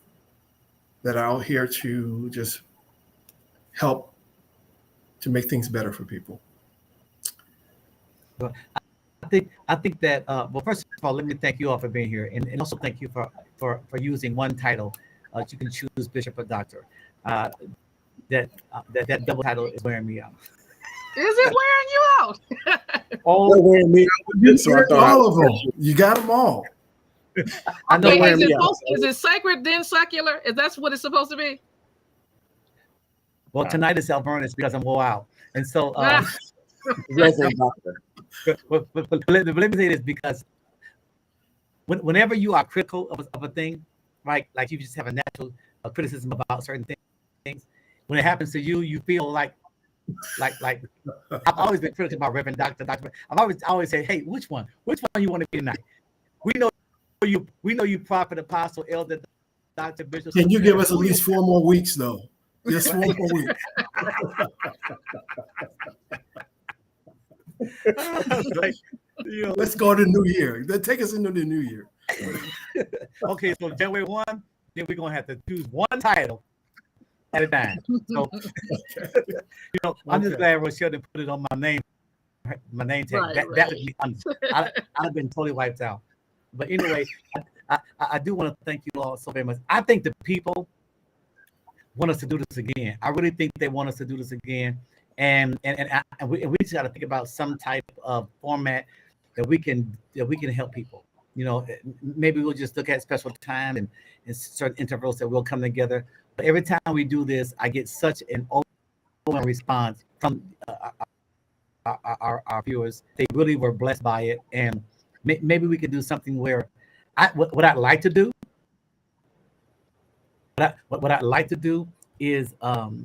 that are out here to just help to make things better for people. Well, I think that well, first of all, let me thank you all for being here, and also thank you for using one title. You can choose Bishop or Doctor. That double title is wearing me out. Is it wearing you out? Oh, wearing me out. So I thought all of them. You got them all. I know. Okay, Wearing is it sacred then secular? Is that what it's supposed to be? Well, tonight is Alvernis because I'm wore out, and so. Reverend Doctor. But let me say this, because whenever you are critical of a thing, right? Like you just have a natural criticism about certain things. When it happens to you, you feel like I've always been critical about Reverend Doctor. I've always said, hey, which one you want to be tonight? We know you prophet, apostle, elder, Dr. Bishop. Can you give us at least 4 more weeks though? Just 4 more weeks. Like, let's go to the new year. Take us into the new year. Okay, so January 1, then we're gonna have to choose one title at a time. So I'm just glad Rochelle didn't put it on my name tag. Right, that would be I'd have been totally wiped out. But anyway, I do want to thank you all so very much. I think the people want us to do this again. I really think they want us to do this again. And we just got to think about some type of format that we can help people. Maybe we'll just look at special time and certain intervals that we'll come together. But every time we do this, I get such an overwhelming response from our viewers. They really were blessed by it, and maybe we could do something where what I'd like to do. What I'd like to do is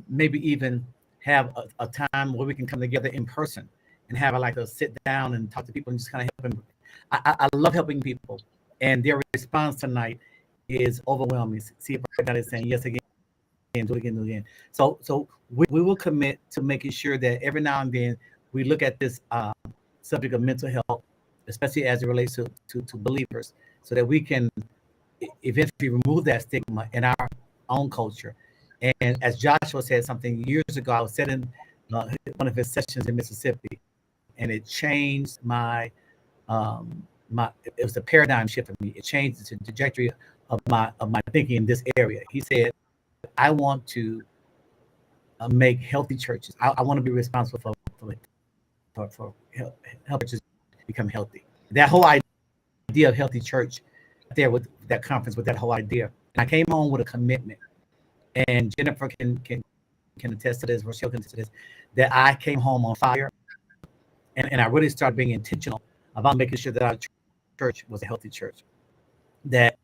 maybe even have a time where we can come together in person and have a sit down and talk to people and just kind of help them. I love helping people, and their response tonight is overwhelming. See if everybody is saying yes again. do it again, do it again. So we will commit to making sure that every now and then we look at this subject of mental health, especially as it relates to believers, so that we can eventually remove that stigma in our own culture. And as Joshua said something years ago, I was sitting one of his sessions in Mississippi, and it changed my it was a paradigm shift for me. It changed the trajectory of my thinking in this area. He said, I want to make healthy churches. I want to be responsible for help churches become healthy. That whole idea of healthy church there with that conference, with that whole idea. And I came home with a commitment, and Jennifer can attest to this, Rochelle can attest to this, that I came home on fire, and I really started being intentional about making sure that our church was a healthy church, that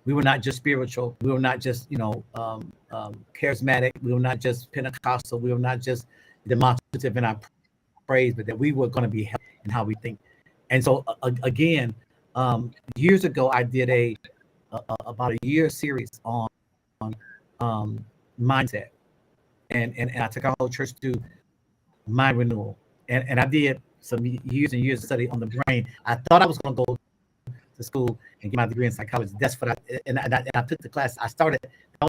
we were not just spiritual, we were not just charismatic, we were not just Pentecostal, we were not just demonstrative in our praise, but that we were going to be healthy in how we think. And so again, years ago, I did about a year series on mindset, and I took our whole church through mind renewal, and I did some years and years of study on the brain. I thought I was going to go to school and get my degree in psychology. That's what I took the class. I started. That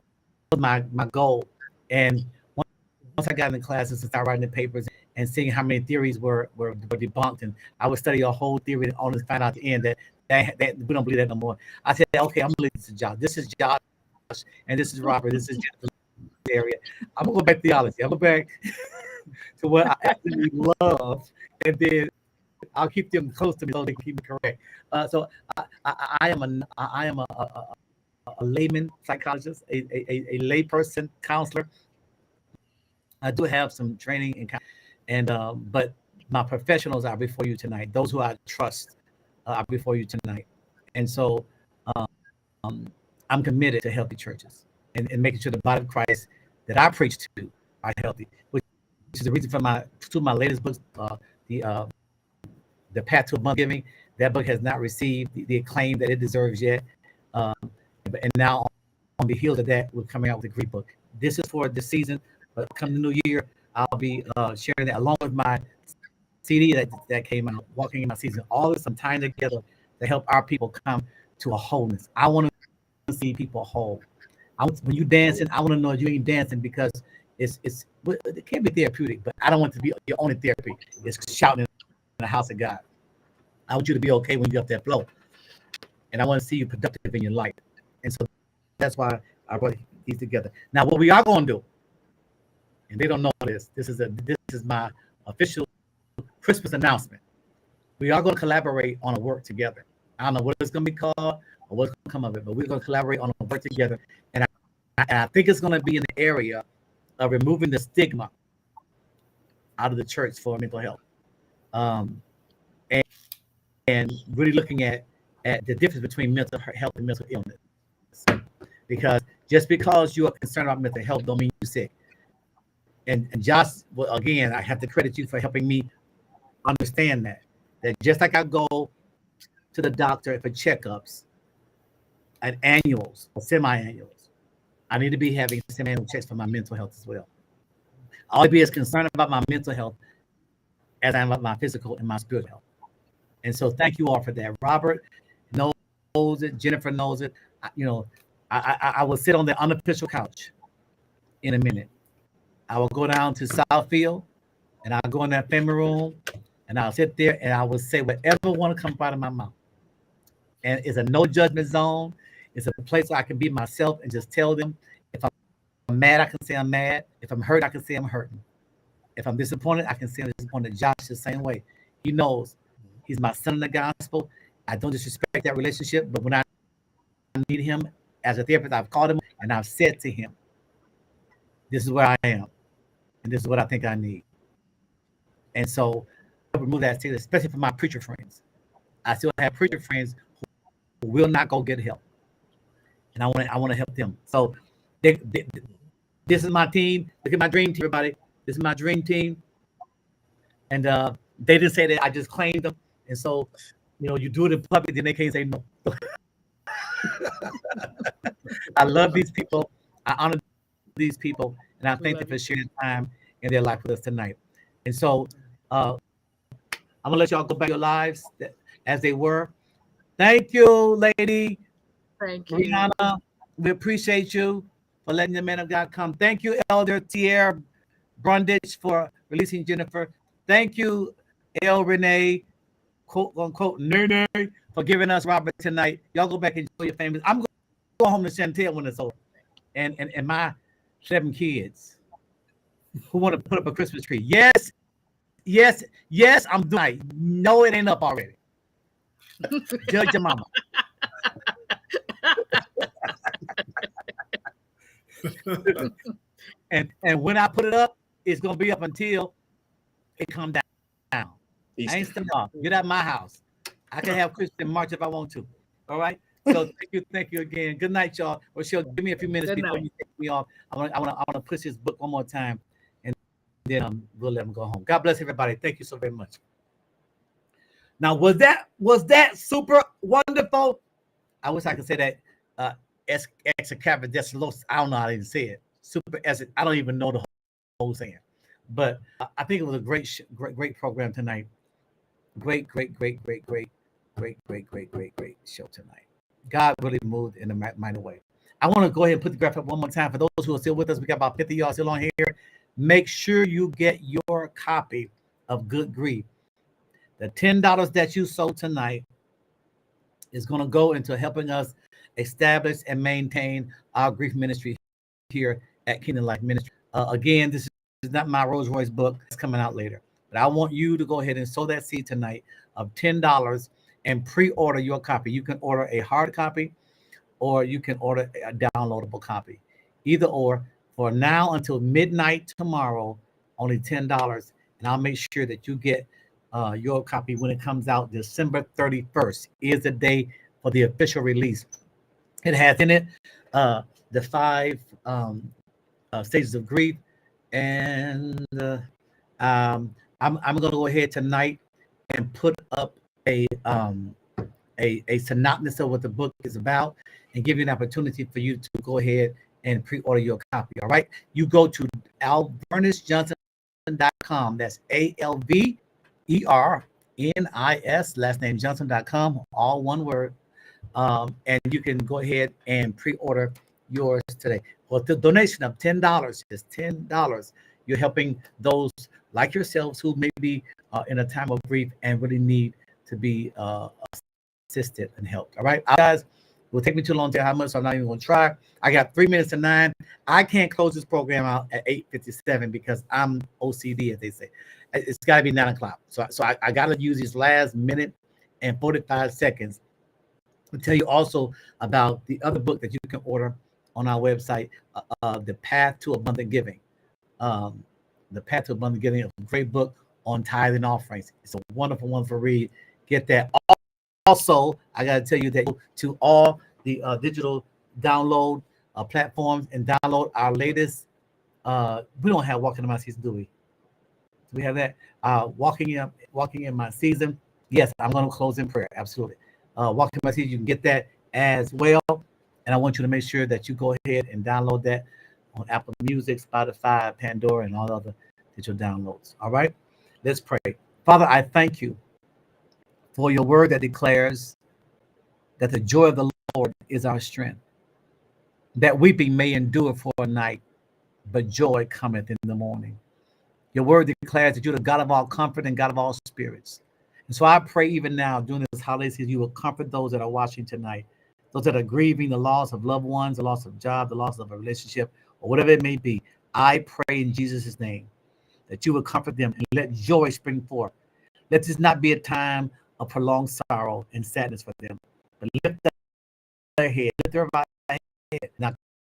was my goal. And once I got in the classes and started writing the papers and seeing how many theories were debunked, and I would study a whole theory and only find out at the end that we don't believe that no more. I said, okay, I'm gonna leave this to Josh. This is Josh, and this is Robert. This is Jennifer's area. I'm gonna go back to theology. I'm gonna go back to what I absolutely love, and then I'll keep them close to me so they can keep me correct. So I am a layman psychologist, a layperson counselor. I do have some training and but my professionals are before you tonight. Those who I trust are before you tonight, and so I'm committed to healthy churches and making sure the body of Christ that I preach to are healthy, which is the reason for two of my latest books, the Path to Abundant Giving. That book has not received the acclaim that it deserves yet, and now on the heels of that, we're coming out with a great book. This is for the season, but come the new year, I'll be sharing that along with my CD that came out, Walking in My Season. All this I'm tying together to help our people come to a wholeness. I want to see people whole. When you dancing, I want to know you ain't dancing because it can't be therapeutic, but I don't want it to be your only therapy. It's shouting in the house of God. I want you to be okay when you're up that flow, and I want to see you productive in your life. And so that's why I brought these together. Now, what we are going to do, and they don't know this. This is my official Christmas announcement. We are going to collaborate on a work together. I don't know what it's going to be called or what's going to come of it, but we're going to collaborate on a work together. And I think it's going to be in the area of removing the stigma out of the church for mental health, and really looking at the difference between mental health and mental illness. Because just because you are concerned about mental health don't mean you're sick. And Josh, well, again, I have to credit you for helping me understand that just like I go to the doctor for checkups at annuals or semi-annuals, I need to be having semi-annual checks for my mental health as well. I'll be as concerned about my mental health as I am about my physical and my spiritual health. And so thank you all for that. Robert knows it. Jennifer knows it. I will sit on the unofficial couch in a minute. I will go down to Southfield, and I'll go in that family room, and I'll sit there, and I will say whatever want to come out of my mouth. And it's a no judgment zone. It's a place where I can be myself and just tell them. If I'm mad, I can say I'm mad. If I'm hurt, I can say I'm hurting. If I'm disappointed, I can say I'm disappointed. Josh is the same way. He knows he's my son in the gospel. I don't disrespect that relationship, but when I need him as a therapist, I've called him and I've said to him, this is where I am, and this is what I think I need. And so I remove that stigma, especially for my preacher friends. I still have preacher friends who will not go get help, and I want to help them. So this is my team. Look at my dream team, everybody. This is my dream team, and they didn't say that I just claimed them. And so, you do it in public, then they can't say no. I love these people. I honor these people, and I thank them for sharing time in their life with us tonight. And so I'm gonna let y'all go back to your lives as they were. Thank you, lady. Thank you. Brianna, we appreciate you for letting the man of God come. Thank you, Elder Tierre Brundige, for releasing Jennifer. Thank you, El Renee, quote unquote, Nene, for giving us Robert tonight. Y'all go back and enjoy your families. I'm going to go home to Chantel when it's over. And my 7 kids who want to put up a Christmas tree. Yes, I'm doing it. No, it ain't up already. Judge your mama. and when I put it up, it's gonna be up until it come down. Easter. I ain't still off. Get out of my house. I can have Christmas in March if I want to. All right. So thank you again. Good night, y'all. Rochelle, give me a few minutes before you take me off. I want to push this book one more time, and then we'll let them go home. God bless everybody. Thank you so very much. Now, was that super wonderful? I wish I could say that extravaganza. I don't know how to even say it. Super. I don't even know the whole saying, but I think it was a great program tonight. Great show tonight. God really moved in a mighty way. I want to go ahead and put the graph up one more time for those who are still with us. We got about 50 y'all still on here. Make sure you get your copy of Good Grief. The $10 that you sold tonight is going to go into helping us establish and maintain our grief ministry here at Kingdom Life Ministry. Again, this is not my Rolls Royce book. It's coming out later. But I want you to go ahead and sow that seed tonight of $10 and pre-order your copy. You can order a hard copy or you can order a downloadable copy. Either or, for now until midnight tomorrow, only $10. And I'll make sure that you get your copy when it comes out. December 31st is the day for the official release. It has in it the 5 stages of grief. And I'm going to go ahead tonight and put up a synopsis of what the book is about and give you an opportunity for you to go ahead and pre-order your copy. All right. You go to alvernisjohnson.com. That's ALVERNIS, last name Johnson.com, all one word. And you can go ahead and pre-order yours today. Well, the donation of $10 is $10. You're helping those like yourselves who may be in a time of grief and really need to be assisted and helped. All right, guys, it will take me too long to tell how much, so I'm not even going to try. I got 3 minutes to 9. I can't close this program out at 8:57 because I'm OCD, as they say. It's got to be 9 o'clock. So I got to use these last minute and 45 seconds to tell you also about the other book that you can order on our website, The Path to Abundant Giving. The Path to Abundant Giving is a great book on tithing offerings. It's a wonderful read. Get that. Also, I got to tell you that to all the digital download platforms and download our latest. We don't have Walking in My Season, do we? Do we have that? Walking in My Season. Yes, I'm going to close in prayer. Absolutely. Walking in My Season. You can get that as well. And I want you to make sure that you go ahead and download that on Apple Music, Spotify, Pandora, and all the other digital downloads. All right, let's pray. Father, I thank you for your word that declares that the joy of the Lord is our strength, that weeping may endure for a night, but joy cometh in the morning. Your word declares that you're the God of all comfort and God of all spirits. And so I pray even now during this holiday season, you will comfort those that are watching tonight, those that are grieving the loss of loved ones, the loss of job, the loss of a relationship, or whatever it may be. I pray in Jesus' name that you will comfort them and let joy spring forth. Let this not be a time of prolonged sorrow and sadness for them, but lift their head, lift their right head. Now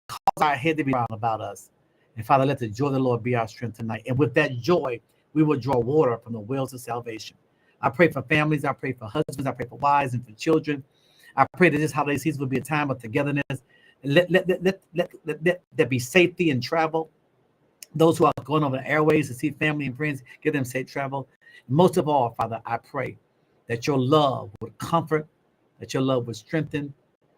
cause our head to be round about us. And Father, let the joy of the Lord be our strength tonight. And with that joy, we will draw water from the wells of salvation. I pray for families. I pray for husbands. I pray for wives and for children. I pray that this holiday season will be a time of togetherness. Let there be safety in travel. Those who are going over the airways to see family and friends, give them safe travel. Most of all, Father, I pray that your love would comfort, that your love would strengthen,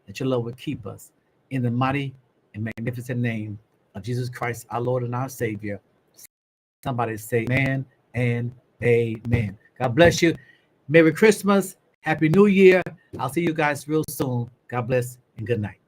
that your love would keep us in the mighty and magnificent name of Jesus Christ, our Lord and our Savior. Somebody say amen and amen. God bless you. Merry Christmas. Happy New Year. I'll see you guys real soon. God bless and good night.